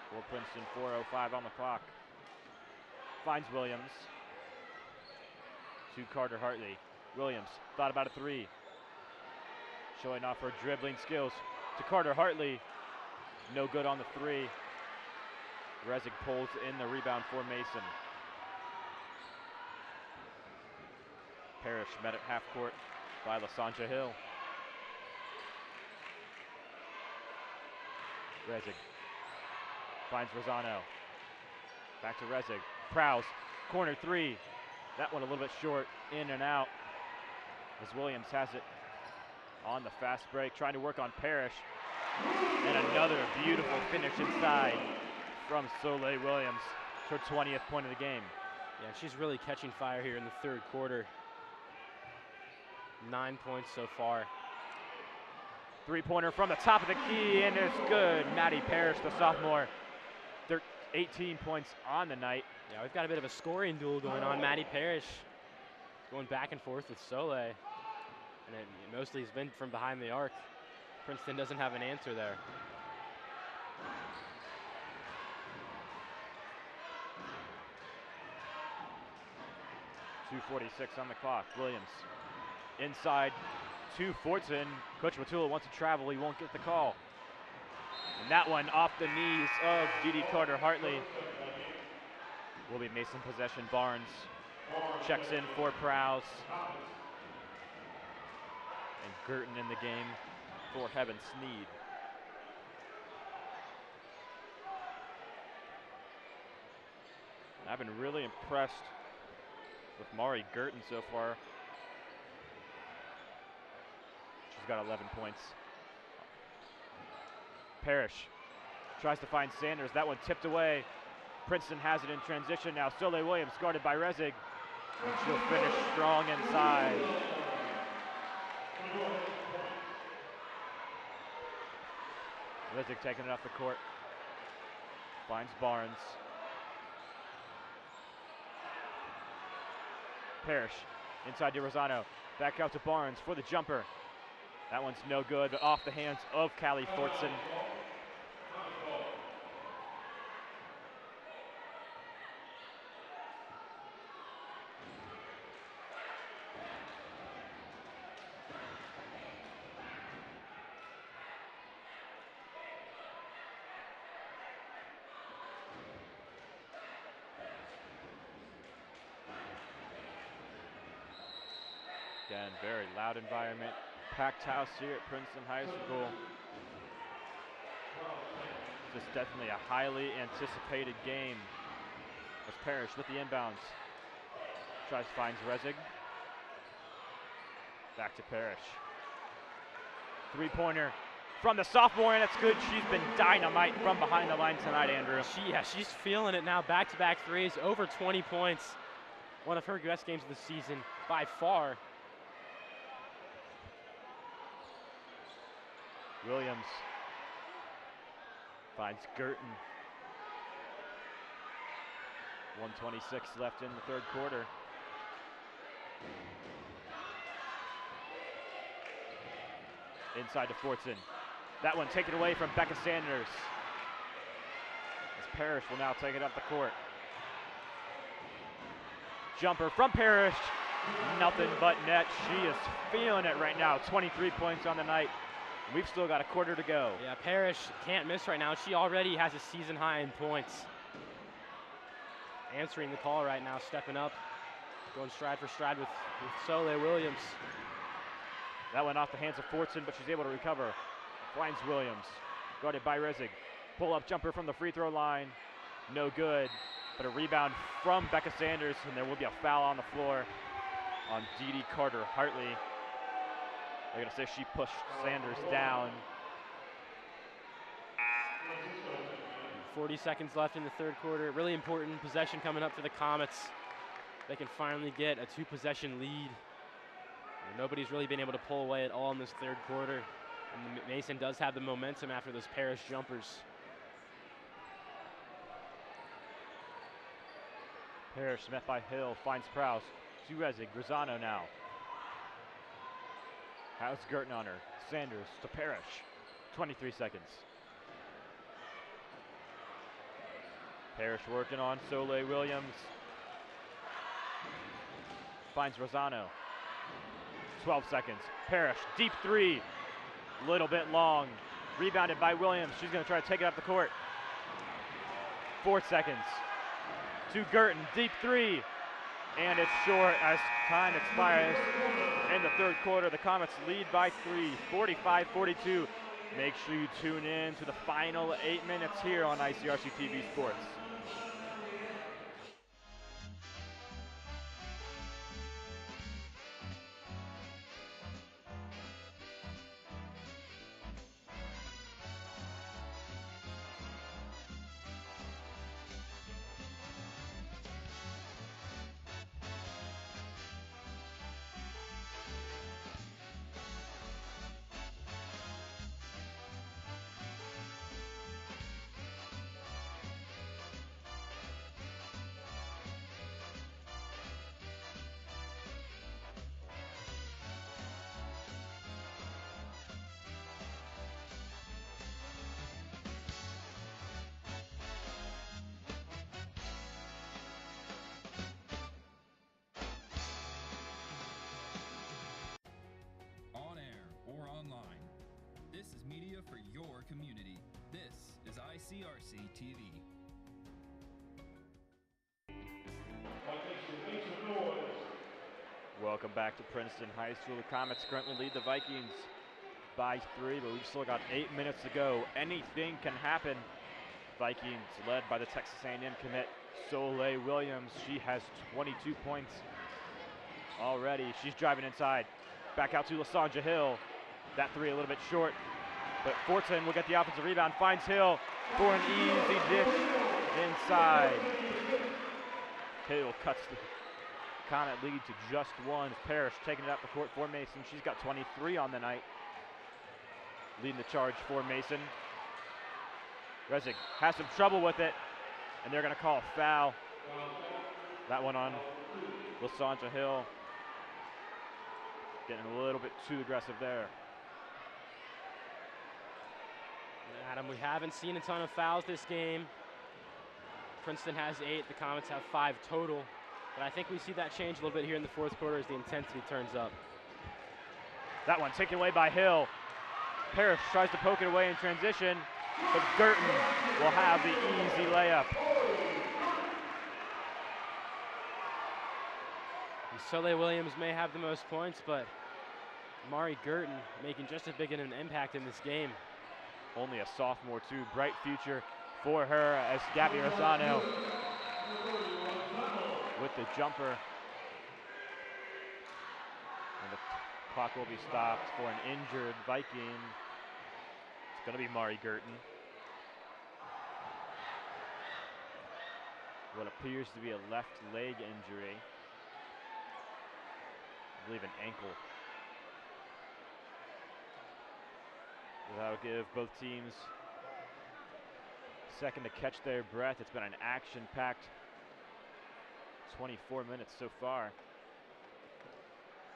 for Princeton, 4:05 on the clock. Finds Williams to Carter Hartley. Williams thought about a three. Showing off her dribbling skills to Carter Hartley. No good on the three. Resig pulls in the rebound for Mason. Parrish met at half court by LaSanja Hill. Resig finds Rosano. Back to Resig. Prowse, corner three. That one a little bit short, in and out. As Williams has it on the fast break, trying to work on Parrish. And another beautiful finish inside from Soleil Williams. Her 20th point of the game. Yeah, she's really catching fire here in the third quarter. 9 points so far. Three-pointer from the top of the key, and it's good. Maddie Parrish, the sophomore, 18 points on the night. Yeah, we've got a bit of a scoring duel going on. Maddie Parrish going back and forth with Soleil. And it mostly has been from behind the arc. Princeton doesn't have an answer there. .246 on the clock. Williams inside to Fortson. Coach Matula wants to travel. He won't get the call. And that one off the knees of Dee Carter Hartley. Will be Mason possession. Barnes checks in for Prowse. And Girton in the game for Heaven Sneed. I've been really impressed with Mari Girton so far. She's got 11 points. Parrish tries to find Sanders. That one tipped away. Princeton has it in transition now. Soleil Williams guarded by Rezig. And she'll finish strong inside. Rezig taking it off the court. Finds Barnes. Parrish inside to Rosano. Back out to Barnes for the jumper. That one's no good, but off the hands of Callie Fortson. Again, very loud environment. Packed house here at Princeton High School. This is definitely a highly anticipated game. As Parrish with the inbounds. Finds Rezig. Back to Parrish. Three-pointer from the sophomore, and it's good. She's been dynamite from behind the line tonight, Andrew. She's feeling it now. Back-to-back threes, over 20 points. One of her best games of the season by far. Williams finds Girton. 1:26 left in the third quarter. Inside to Fortson. That one taken away from Becca Sanders. As Parrish will now take it up the court. Jumper from Parrish. Nothing but net. She is feeling it right now. 23 points on the night. We've still got a quarter to go. Yeah, Parrish can't miss right now. She already has a season high in points. Answering the call right now, stepping up, going stride for stride with Soleil Williams. That went off the hands of Fortson, but she's able to recover. Finds Williams, guarded by Rezig. Pull-up jumper from the free throw line, no good, but a rebound from Becca Sanders, and there will be a foul on the floor on Dee Carter-Hartley. They're going to say she pushed Sanders down. 40 seconds left in the third quarter. Really important possession coming up for the Comets. They can finally get a two-possession lead. Nobody's really been able to pull away at all in this third quarter. And Mason does have the momentum after those Parrish jumpers. Parrish met by Hill, finds Prowse. To Rezig, Rosano now. Has Girton on her. Sanders to Parrish. 23 seconds. Parrish working on Soleil Williams. Finds Rosano. 12 seconds. Parrish, deep three. Little bit long. Rebounded by Williams. She's going to try to take it up the court. 4 seconds. To Girton, deep three. And it's short as time expires in the third quarter. The Comets lead by 3, 45-42. Make sure you tune in to the final 8 minutes here on ICRC-TV Sports. For your community. This is ICRC-TV. Welcome back to Princeton High School. The Comets currently lead the Vikings by 3, but we've still got 8 minutes to go. Anything can happen. Vikings led by the Texas A&M commit Soleil Williams, she has 22 points already. She's driving inside. Back out to Lysandra Hill. That three a little bit short, but Fortin will get the offensive rebound, finds Hill for an easy dish inside. Hill cuts the Comet lead to just one. Parrish taking it up the court for Mason. She's got 23 on the night. Leading the charge for Mason. Resig has some trouble with it, and they're going to call a foul. That one on Lysandra Hill. Getting a little bit too aggressive there. Adam, we haven't seen a ton of fouls this game. Princeton has 8, the Comets have 5 total. But I think we see that change a little bit here in the fourth quarter as the intensity turns up. That one taken away by Hill. Parrish tries to poke it away in transition, but Girton will have the easy layup. And Soleil Williams may have the most points, but Mari Girton making just as big an impact in this game. Only a sophomore too. Bright future for her as Gabby Rosano with the jumper. And the clock will be stopped for an injured Viking. It's going to be Mari Girton. What appears to be a left leg injury. I believe an ankle. That'll give both teams a second to catch their breath. It's been an action-packed 24 minutes so far.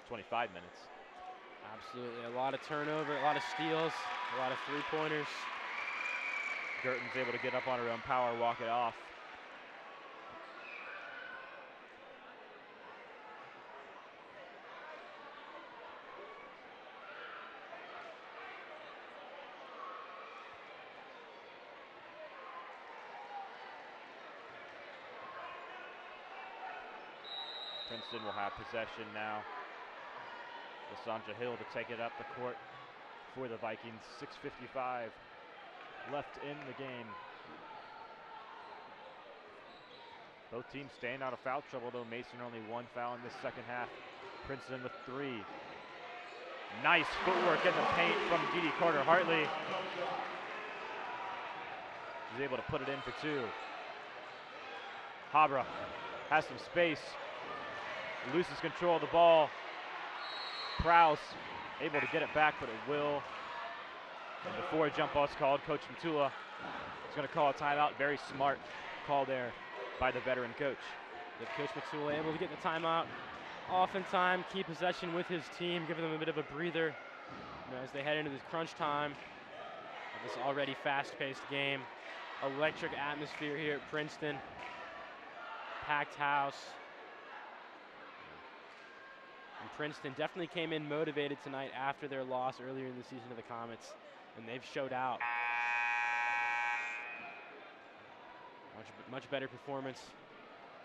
25 minutes. Absolutely, a lot of turnover, a lot of steals, a lot of three-pointers. Girton's able to get up on her own power, walk it off. Princeton will have possession now. Lysandra Hill to take it up the court for the Vikings. 6:55 left in the game. Both teams staying out of foul trouble, though. Mason only 1 foul in this second half. Princeton with 3. Nice footwork in the paint from Dee Carter-Hartley. He's able to put it in for 2. Habra has some space. Loses control of the ball. Prowse able to get it back, but it will. And before a jump ball's called, Coach Matula is going to call a timeout. Very smart call there by the veteran coach. Coach Matula able to get the timeout off in time, keep possession with his team, giving them a bit of a breather as they head into this crunch time of this already fast-paced game. Electric atmosphere here at Princeton. Packed house. And Princeton definitely came in motivated tonight after their loss earlier in the season to the Comets, and they've showed out. Much better performance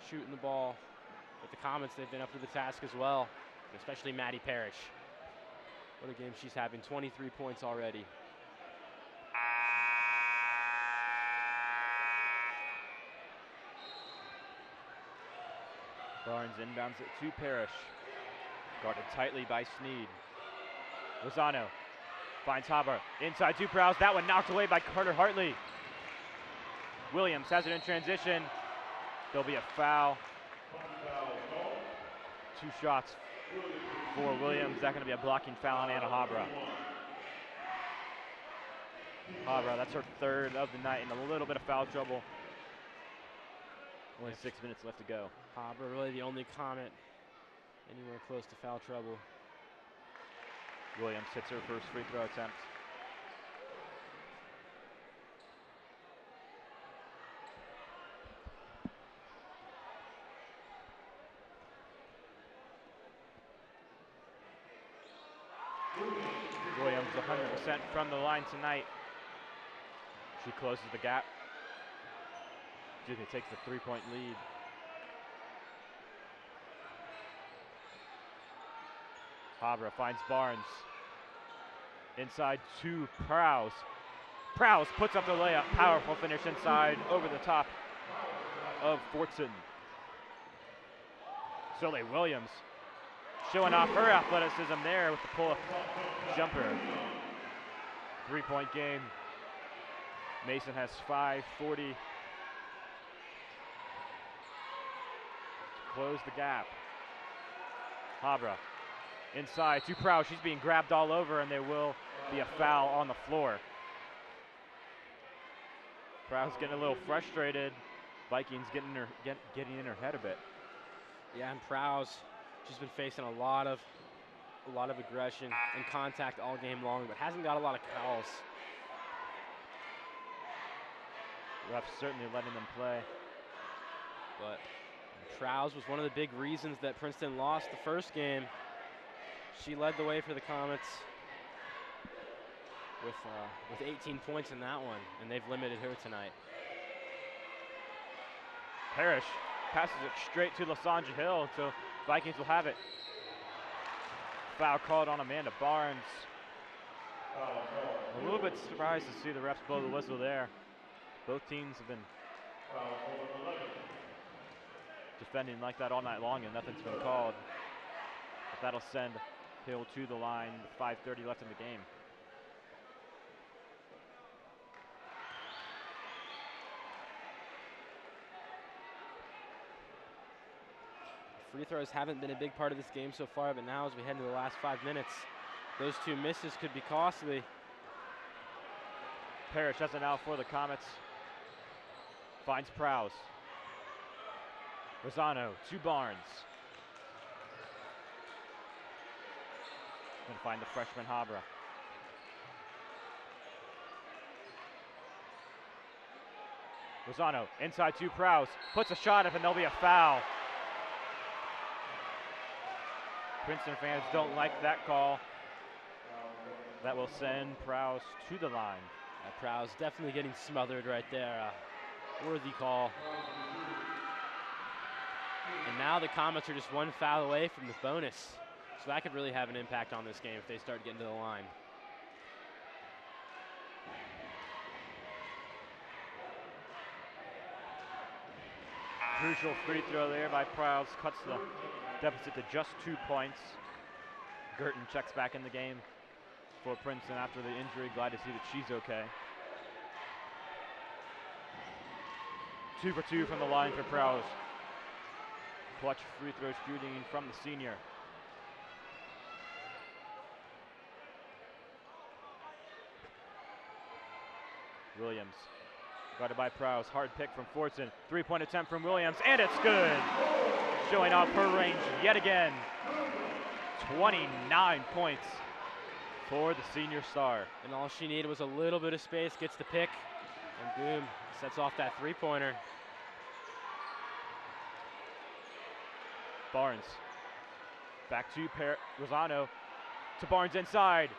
shooting the ball. But the Comets, they've been up to the task as well, especially Maddie Parrish. What a game she's having, 23 points already. Barnes inbounds it to Parrish. Guarded tightly by Sneed. Lozano finds Haber inside to Prowse. That one knocked away by Carter-Hartley. Williams has it in transition. There'll be a foul. 2 shots for Williams. That's going to be a blocking foul on Anna Habra. Habra, that's her 3rd of the night, and a little bit of foul trouble. Only 6 minutes left to go. Habra really the only Comet anywhere close to foul trouble. Williams hits her first free throw attempt. Williams 100% from the line tonight. She closes the gap. Duke takes the 3-point lead. Habra finds Barnes. Inside to Prowse. Prowse puts up the layup. Powerful finish inside, over the top of Fortson. Soleil Williams showing off her athleticism there with the pull-up jumper. 3-point game. Mason has 5:40 to close the gap. Habra inside to Prowse. She's being grabbed all over, and there will be a foul on the floor. Prowse getting a little frustrated. Vikings getting in her head a bit. Yeah, and Prowse, she's been facing a lot of aggression and contact all game long, but hasn't got a lot of calls. Refs certainly letting them play. But Prowse was one of the big reasons that Princeton lost the first game. She led the way for the Comets with 18 points in that one, and they've limited her tonight. Parrish passes it straight to Lysandra Hill, so Vikings will have it. Foul called on Amanda Barnes. A little bit surprised to see the refs blow the whistle there. Both teams have been defending like that all night long, and nothing's been called. But that'll send Hill to the line with 5:30 left in the game. Free throws haven't been a big part of this game so far, but now as we head into the last 5 minutes, those two misses could be costly. Parrish has it now for the Comets. Finds Prowse. Rosano to Barnes. Gonna find the freshman Habra. Rosano inside to Prowse. Puts a shot up and there'll be a foul. Princeton fans don't like that call. That will send Prowse to the line. Prowse definitely getting smothered right there. Worthy call. And now the Comets are just one foul away from the bonus. So that could really have an impact on this game if they start getting to the line. Crucial free throw there by Prowse, cuts the deficit to just 2 points. Girton checks back in the game for Princeton after the injury. Glad to see that she's okay. 2 for 2 from the line for Prowse. Clutch free throw shooting from the senior. Williams, guarded by Prowse. Hard pick from Fortson. 3-point attempt from Williams, and it's good. Showing off her range yet again. 29 points for the senior star. And all she needed was a little bit of space, gets the pick, and boom, sets off that three-pointer. Barnes, back to Rosano, to Barnes inside,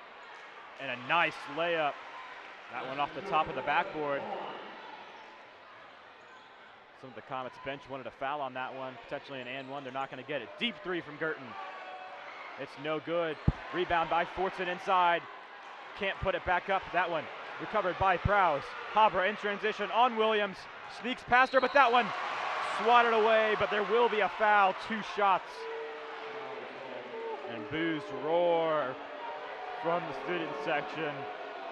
and a nice layup. That one off the top of the backboard. Some of the Comets bench wanted a foul on that one, potentially an and one. They're not going to get it. Deep three from Girton. It's no good. Rebound by Fortson inside. Can't put it back up. That one recovered by Prowse. Habra in transition on Williams. Sneaks past her, but that one swatted away, but there will be a foul. 2 shots. And boos roar from the student section.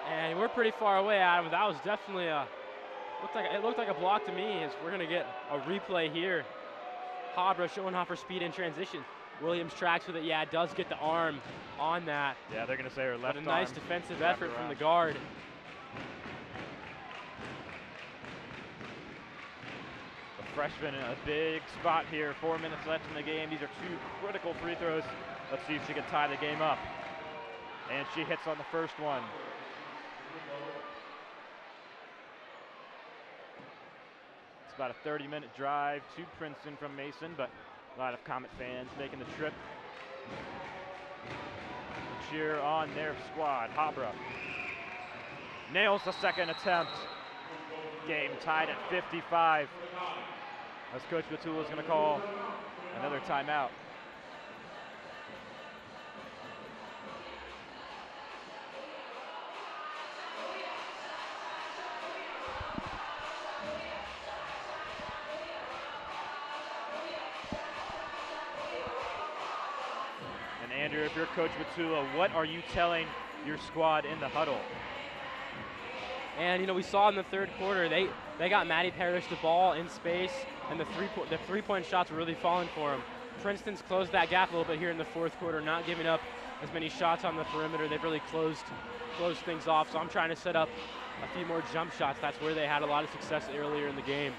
And we're pretty far away, Adam. That was definitely it looked like a block to me, as we're gonna get a replay here. Habra showing off her speed in transition. Williams tracks with it. Yeah, it does get the arm on that. Yeah, they're gonna say her left arm. But a nice defensive effort from the guard. The freshman in a big spot here. 4 minutes left in the game. These are 2 critical free throws. Let's see if she can tie the game up. And she hits on the first one. It's about a 30-minute drive to Princeton from Mason, but a lot of Comet fans making the trip to cheer on their squad. Habra nails the second attempt. Game tied at 55. As Coach Batul is going to call another timeout. reminder, if you're Coach Matula, what are you telling your squad in the huddle? And you know, we saw in the third quarter, they got Maddie Parrish the ball in space, and the three-point shots were really falling for them. Princeton's closed that gap a little bit here in the fourth quarter, not giving up as many shots on the perimeter. They've really closed things off, so I'm trying to set up a few more jump shots. That's where they had a lot of success earlier in the game.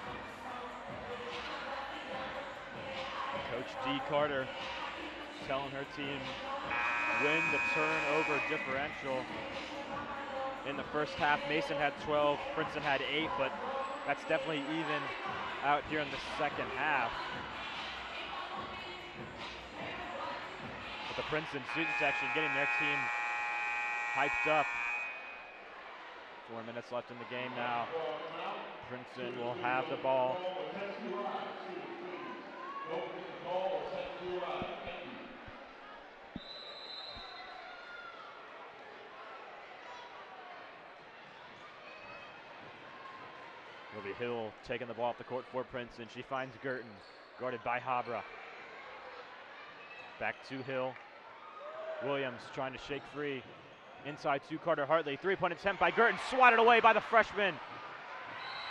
Coach D. Carter telling her team win the turnover differential. In the first half, Mason had 12, Princeton had 8, but that's definitely even out here in the second half. But the Princeton students actually getting their team hyped up. 4 minutes left in the game now. Princeton will have the ball. It'll be Hill taking the ball off the court for Princeton. She finds Girton, guarded by Habra. Back to Hill. Williams trying to shake free. Inside to Carter Hartley. Three-point attempt by Girton, swatted away by the freshman.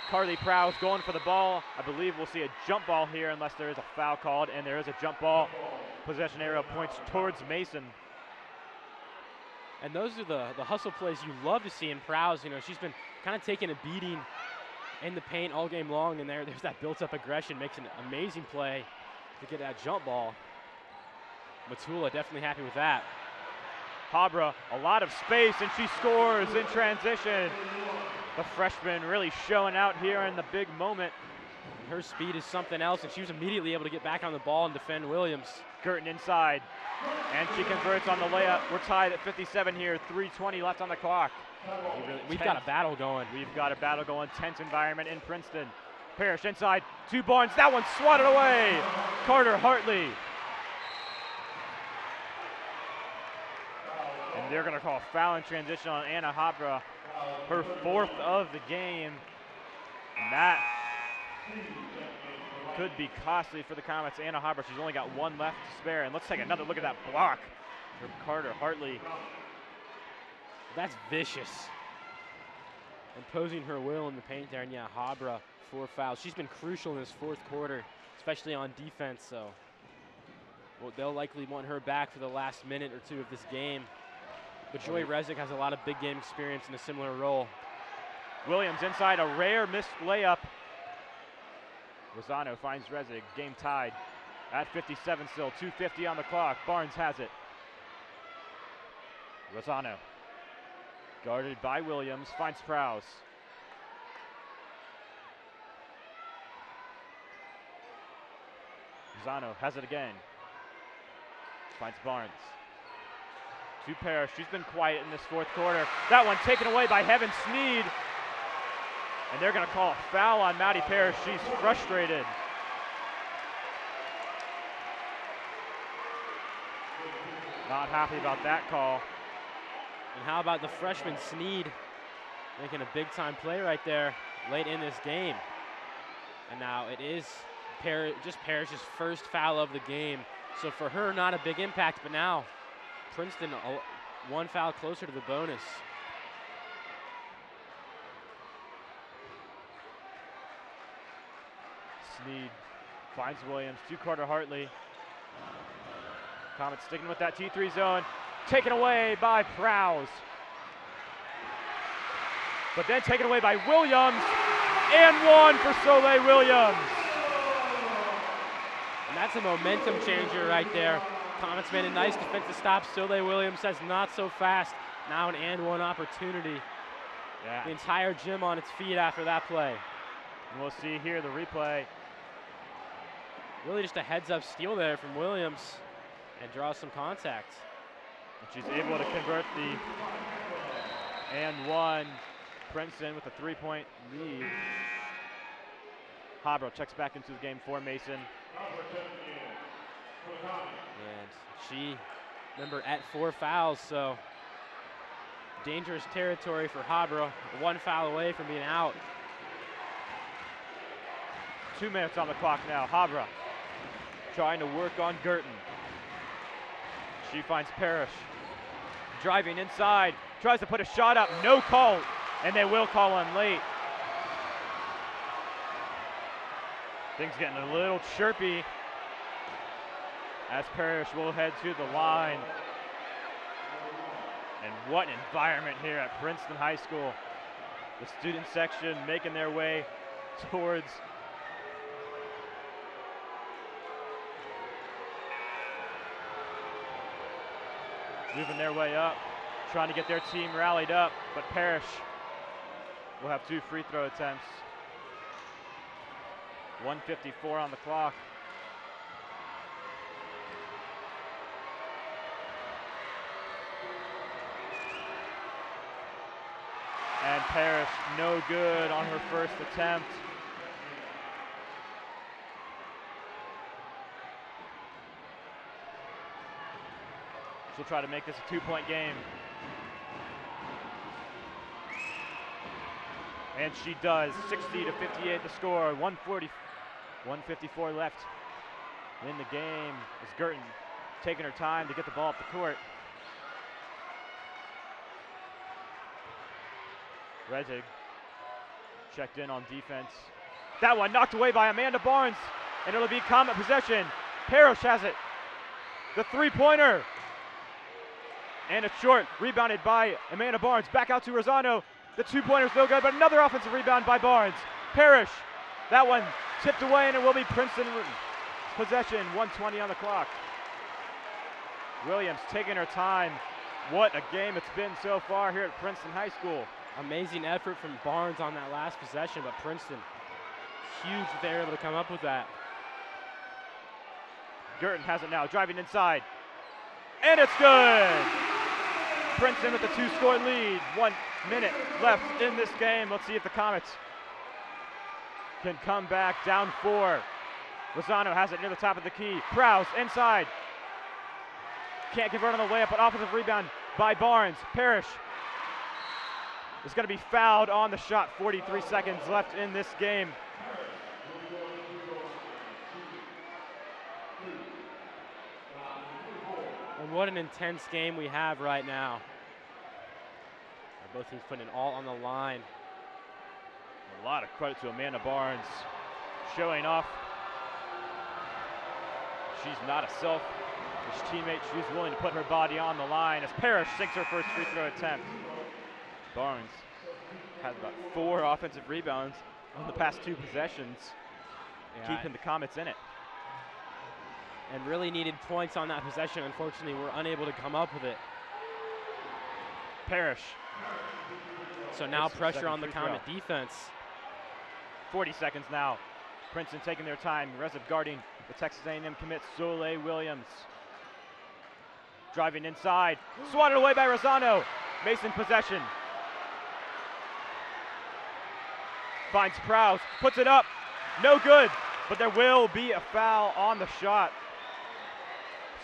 Carly Prowse going for the ball. I believe we'll see a jump ball here unless there is a foul called, and there is a jump ball. Possession arrow points towards Mason. And those are the hustle plays you love to see in Prowse. You know, she's been kind of taking a beating in the paint all game long, and there's that built-up aggression, makes an amazing play to get that jump ball. Matula definitely happy with that. Habra, a lot of space, and she scores in transition. The freshman really showing out here in the big moment. Her speed is something else, and she was immediately able to get back on the ball and defend Williams. Girton inside, and she converts on the layup. We're tied at 57 here, 3:20 left on the clock. We've got a battle going. We've got a battle going, tense environment in Princeton. Parrish inside to Barnes, that one swatted away. Carter Hartley. And they're gonna call a foul in transition on Anna Habra, her 4th of the game. And that could be costly for the Comets. Anna Habra, she's only got 1 left to spare. And let's take another look at that block from Carter Hartley. That's vicious. Imposing her will in the paint there, and yeah, Habra, 4 fouls. She's been crucial in this fourth quarter, especially on defense, so they'll likely want her back for the last minute or 2 of this game. But Joy Resnick has a lot of big game experience in a similar role. Williams inside, a rare missed layup. Rosano finds Resnick, game tied at 57 still, 2:50 on the clock. Barnes has it. Rosano, guarded by Williams, finds Prowse. Rosano has it again. Finds Barnes. To Parrish, she's been quiet in this fourth quarter. That one taken away by Heaven Sneed. And they're gonna call a foul on Maddie Parrish. She's frustrated. Not happy about that call. And how about the freshman Sneed making a big time play right there late in this game. And now it is just Parrish's first foul of the game. So for her, not a big impact, but now Princeton 1 foul closer to the bonus. Sneed finds Williams to Carter Hartley. Comets sticking with that T3 zone. Taken away by Prowse. But then taken away by Williams. And 1 for Soleil Williams. And that's a momentum changer right there. Comets made a nice defensive stop. Soleil Williams says not so fast. Now an and 1 opportunity. Yeah. The entire gym on its feet after that play. And we'll see here the replay. Really just a heads-up steal there from Williams and draws some contact. And she's able to convert the and 1. Princeton with a 3-point lead. Habra checks back into the game for Mason. And she, remember, at 4 fouls, so dangerous territory for Habra. 1 foul away from being out. 2 minutes on the clock now. Habra trying to work on Girton. She finds Parrish. Driving inside, tries to put a shot up, no call, and they will call on late. Things getting a little chirpy as Parrish will head to the line. And what an environment here at Princeton High School. The student section making their way towards moving their way up, trying to get their team rallied up, but Parrish will have 2 free throw attempts. 1:54 on the clock. And Parrish no good on her first attempt. She'll try to make this a 2-point game. And she does. 60-58 the score. 154 left in the game as Girton taking her time to get the ball up the court. Rezig checked in on defense. That one knocked away by Amanda Barnes, and it'll be Comet possession. Parrish has it. The 3-pointer. And it's short, rebounded by Amanda Barnes. Back out to Rosano. The 2-pointer's no good, but another offensive rebound by Barnes. Parrish, that one tipped away, and it will be Princeton possession. 1:20 on the clock. Williams taking her time. What a game it's been so far here at Princeton High School. Amazing effort from Barnes on that last possession, but Princeton, huge that they were able to come up with that. Girton has it now, driving inside. And it's good! Princeton with the 2-score lead. 1 minute left in this game. Let's see if the Comets can come back down 4. Lozano has it near the top of the key. Prowse inside. Can't convert on the layup, but offensive rebound by Barnes. Parrish is going to be fouled on the shot. 43 seconds left in this game. And what an intense game we have right now. Both teams putting it all on the line. A lot of credit to Amanda Barnes showing off. She's not a selfish teammate. She's willing to put her body on the line as Parrish sinks her first free throw attempt. Barnes has about 4 offensive rebounds on the past 2 possessions, keeping the Comets in it. And really needed points on that possession. Unfortunately, we're unable to come up with it. Parrish. So now pressure on the Comet defense. 40 seconds now. Princeton taking their time. Rezev guarding the Texas A&M commit Soleil Williams. Driving inside. Swatted away by Rosano. Mason possession. Finds Prowse. Puts it up. No good. But there will be a foul on the shot.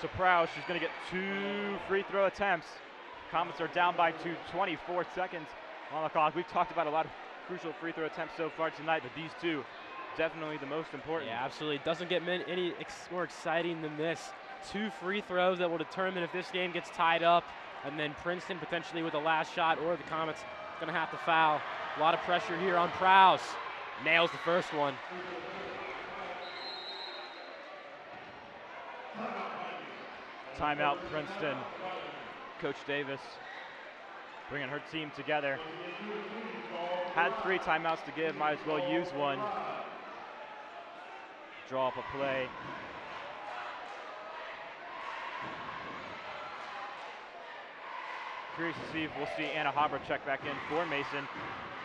So Prowse, she's going to get 2 free throw attempts. Comets are down by 2, 24 seconds on the clock. We've talked about a lot of crucial free throw attempts so far tonight, but these 2, definitely the most important. Yeah, absolutely. Doesn't get any more exciting than this. 2 free throws that will determine if this game gets tied up, and then Princeton potentially with the last shot, or the Comets going to have to foul. A lot of pressure here on Prowse. Nails the first one. Timeout, Princeton. Coach Davis bringing her team together. Had 3 timeouts to give, might as well use one. Draw up a play. Curious to see if we'll see Anna Haber check back in for Mason,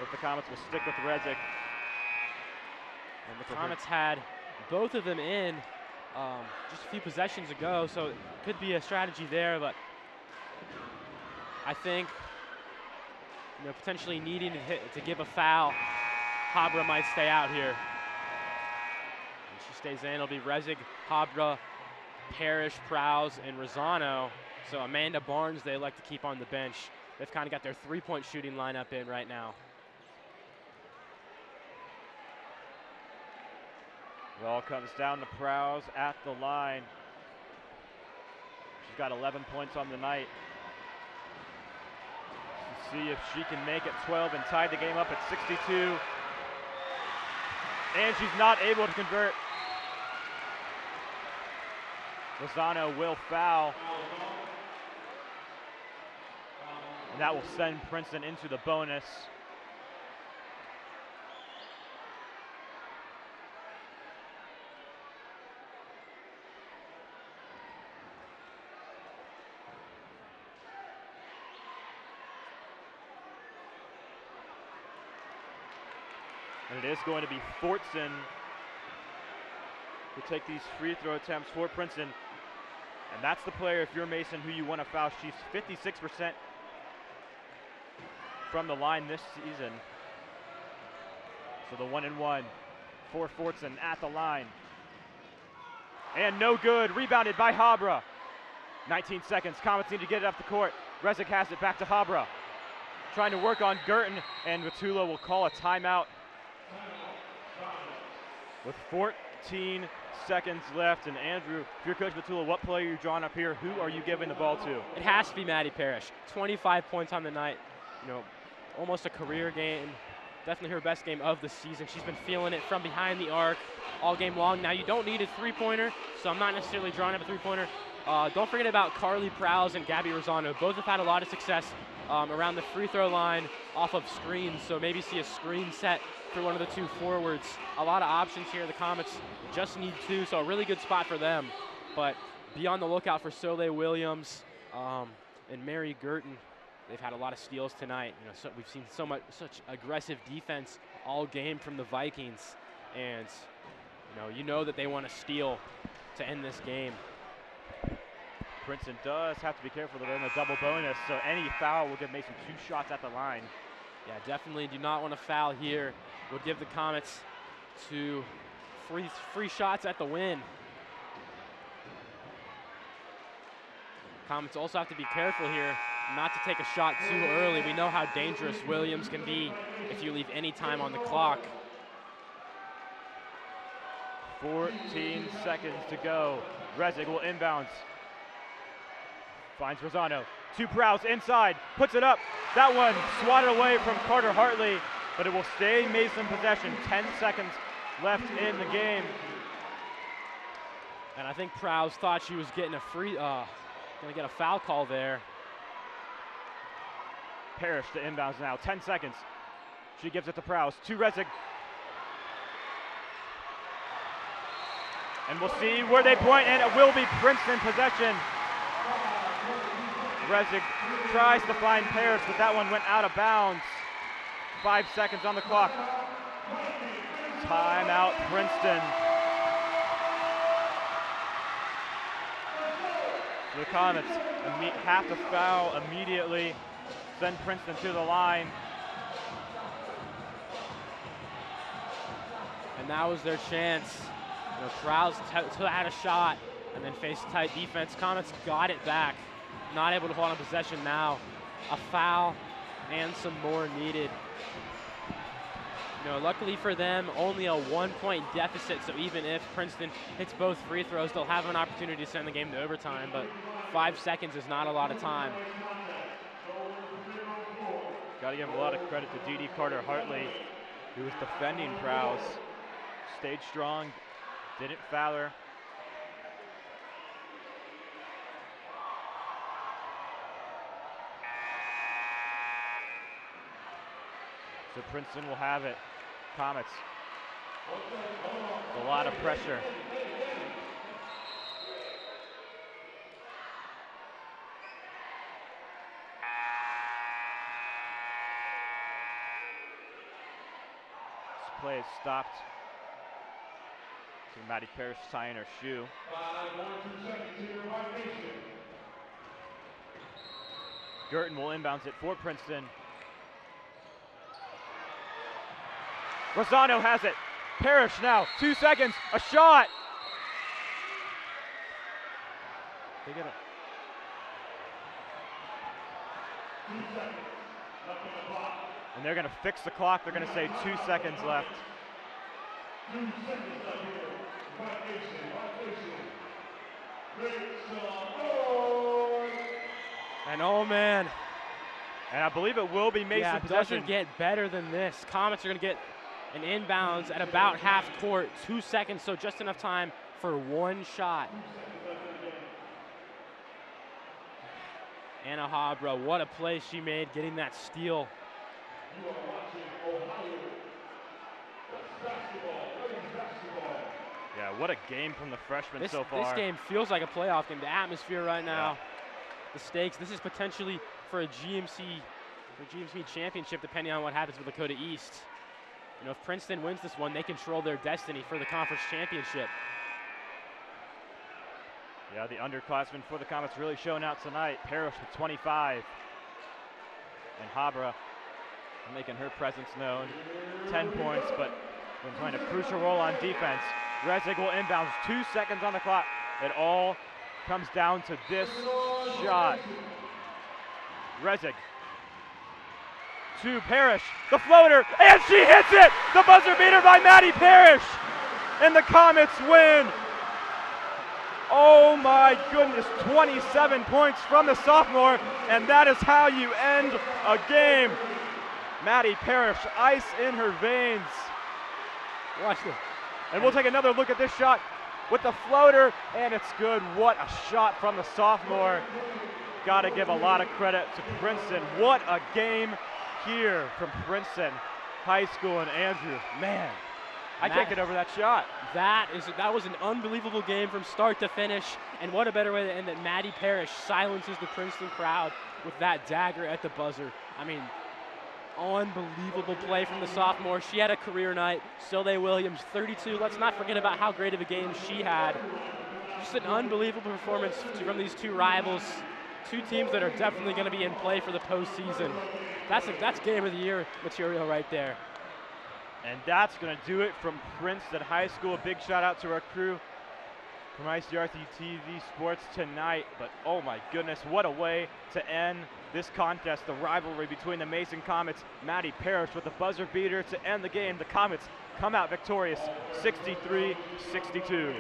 or if the Comets will stick with Redzic. And the Comets had both of them in just a few possessions ago, so it could be a strategy there, but I think, potentially needing to give a foul, Habra might stay out here. And she stays in. It'll be Rezic, Habra, Parrish, Prowse, and Rosano. So Amanda Barnes they like to keep on the bench. They've kind of got their 3-point shooting lineup in right now. It all comes down to Prowse at the line. She's got 11 points on the night. Let's see if she can make it 12 and tie the game up at 62. And she's not able to convert. Lozano will foul. And that will send Princeton into the bonus. And it is going to be Fortson to take these free throw attempts for Princeton. And that's the player, if you're Mason, who you want to foul. She's 56% from the line this season. So the 1-and-1 for Fortson at the line. And no good, rebounded by Habra. 19 seconds, Comets need to get it up the court. Resig has it back to Habra. Trying to work on Girton, and Matula will call a timeout. With 14 seconds left, and Andrew, if you're Coach Matula, what player are you drawing up here? Who are you giving the ball to? It has to be Maddie Parrish. 25 points on the night, almost a career game. Definitely her best game of the season. She's been feeling it from behind the arc all game long. Now you don't need a three-pointer, so I'm not necessarily drawing up a three-pointer. Don't forget about Carly Prowse and Gabby Rosano. Both have had a lot of success around the free throw line off of screens, so maybe see a screen set for one of the two forwards. A lot of options here. The Comets just need two, so a really good spot for them. But be on the lookout for Soleil Williams and Mary Girton. They've had a lot of steals tonight. So we've seen such aggressive defense all game from the Vikings, and you know that they want to steal to end this game. Princeton does have to be careful. They're in a double bonus, so any foul will give Mason 2 shots at the line. Yeah, definitely do not want to foul here. Would give the Comets 2 free shots at the win. Comets also have to be careful here not to take a shot too early. We know how dangerous Williams can be if you leave any time on the clock. 14 seconds to go. Resig will inbounds. Finds Rosano. To Prowse inside. Puts it up. That one swatted away from Carter Hartley, but it will stay Mason possession. 10 seconds left in the game. And I think Prowse thought she was getting gonna get a foul call there. Parrish to inbounds now. 10 seconds. She gives it to Prowse. To Resig. And we'll see where they point, and it will be Princeton possession. Resig tries to find Parrish, but that one went out of bounds. 5 seconds on the clock. Timeout, Princeton. The Comets have to foul immediately. Send Princeton to the line. And that was their chance. Prowse had a shot and then faced tight defense. Comets got it back. Not able to hold on possession now. A foul and some more needed. Luckily for them, only a 1-point deficit, so even if Princeton hits both free throws, they'll have an opportunity to send the game to overtime, but 5 seconds is not a lot of time. Got to give a lot of credit to Dee Carter Hartley, who was defending Prowse. Stayed strong, didn't foul her. So Princeton will have it. Comets. A lot of pressure. This play is stopped. So Maddie Parrish tying her shoe. Girton will inbounds it for Princeton. Rosano has it. Parrish now. 2 seconds. A shot. They get it. And they're going to fix the clock. They're going to say 2 seconds left. And oh man. And I believe it will be Mason Yeah, it possession. doesn't get better than this. Comets are going to get an inbounds at about half court, 2 seconds, so just enough time for one shot. Anna Habra, what a play she made getting that steal. Yeah, what a game from the freshman so far. This game feels like a playoff game. The atmosphere right now, the stakes. This is potentially for a GMC championship, depending on what happens with Lakota East. You know, if Princeton wins this one, they control their destiny for the conference championship. Yeah, the underclassmen for the Comets really showing out tonight. Parrish with 25. And Habra making her presence known. 10 points, but been playing a crucial role on defense. Resig will inbounds, 2 seconds on the clock. It all comes down to this shot. Resig to Parrish, the floater, and she hits it! The buzzer beater by Maddie Parrish! And the Comets win! Oh my goodness, 27 points from the sophomore, and that is how you end a game. Maddie Parrish, ice in her veins. Watch this. And we'll take another look at this shot with the floater, and it's good. What a shot from the sophomore. Got to give a lot of credit to Princeton. What a game here from Princeton High School and Andrew. Man, I can't get over that shot. That was an unbelievable game from start to finish, and what a better way to end it. Maddie Parrish silences the Princeton crowd with that dagger at the buzzer. I mean, unbelievable play from the sophomore. She had a career night. Sylvie Williams, 32. Let's not forget about how great of a game she had. Just an unbelievable performance from these two rivals. Two teams that are definitely going to be in play for the postseason. That's game of the year material right there. And that's going to do it from Princeton High School. A big shout out to our crew from ICRC-TV Sports tonight. But oh my goodness, what a way to end this contest, the rivalry between the Mason Comets. Maddie Parrish with the buzzer beater to end the game. The Comets come out victorious, 63-62.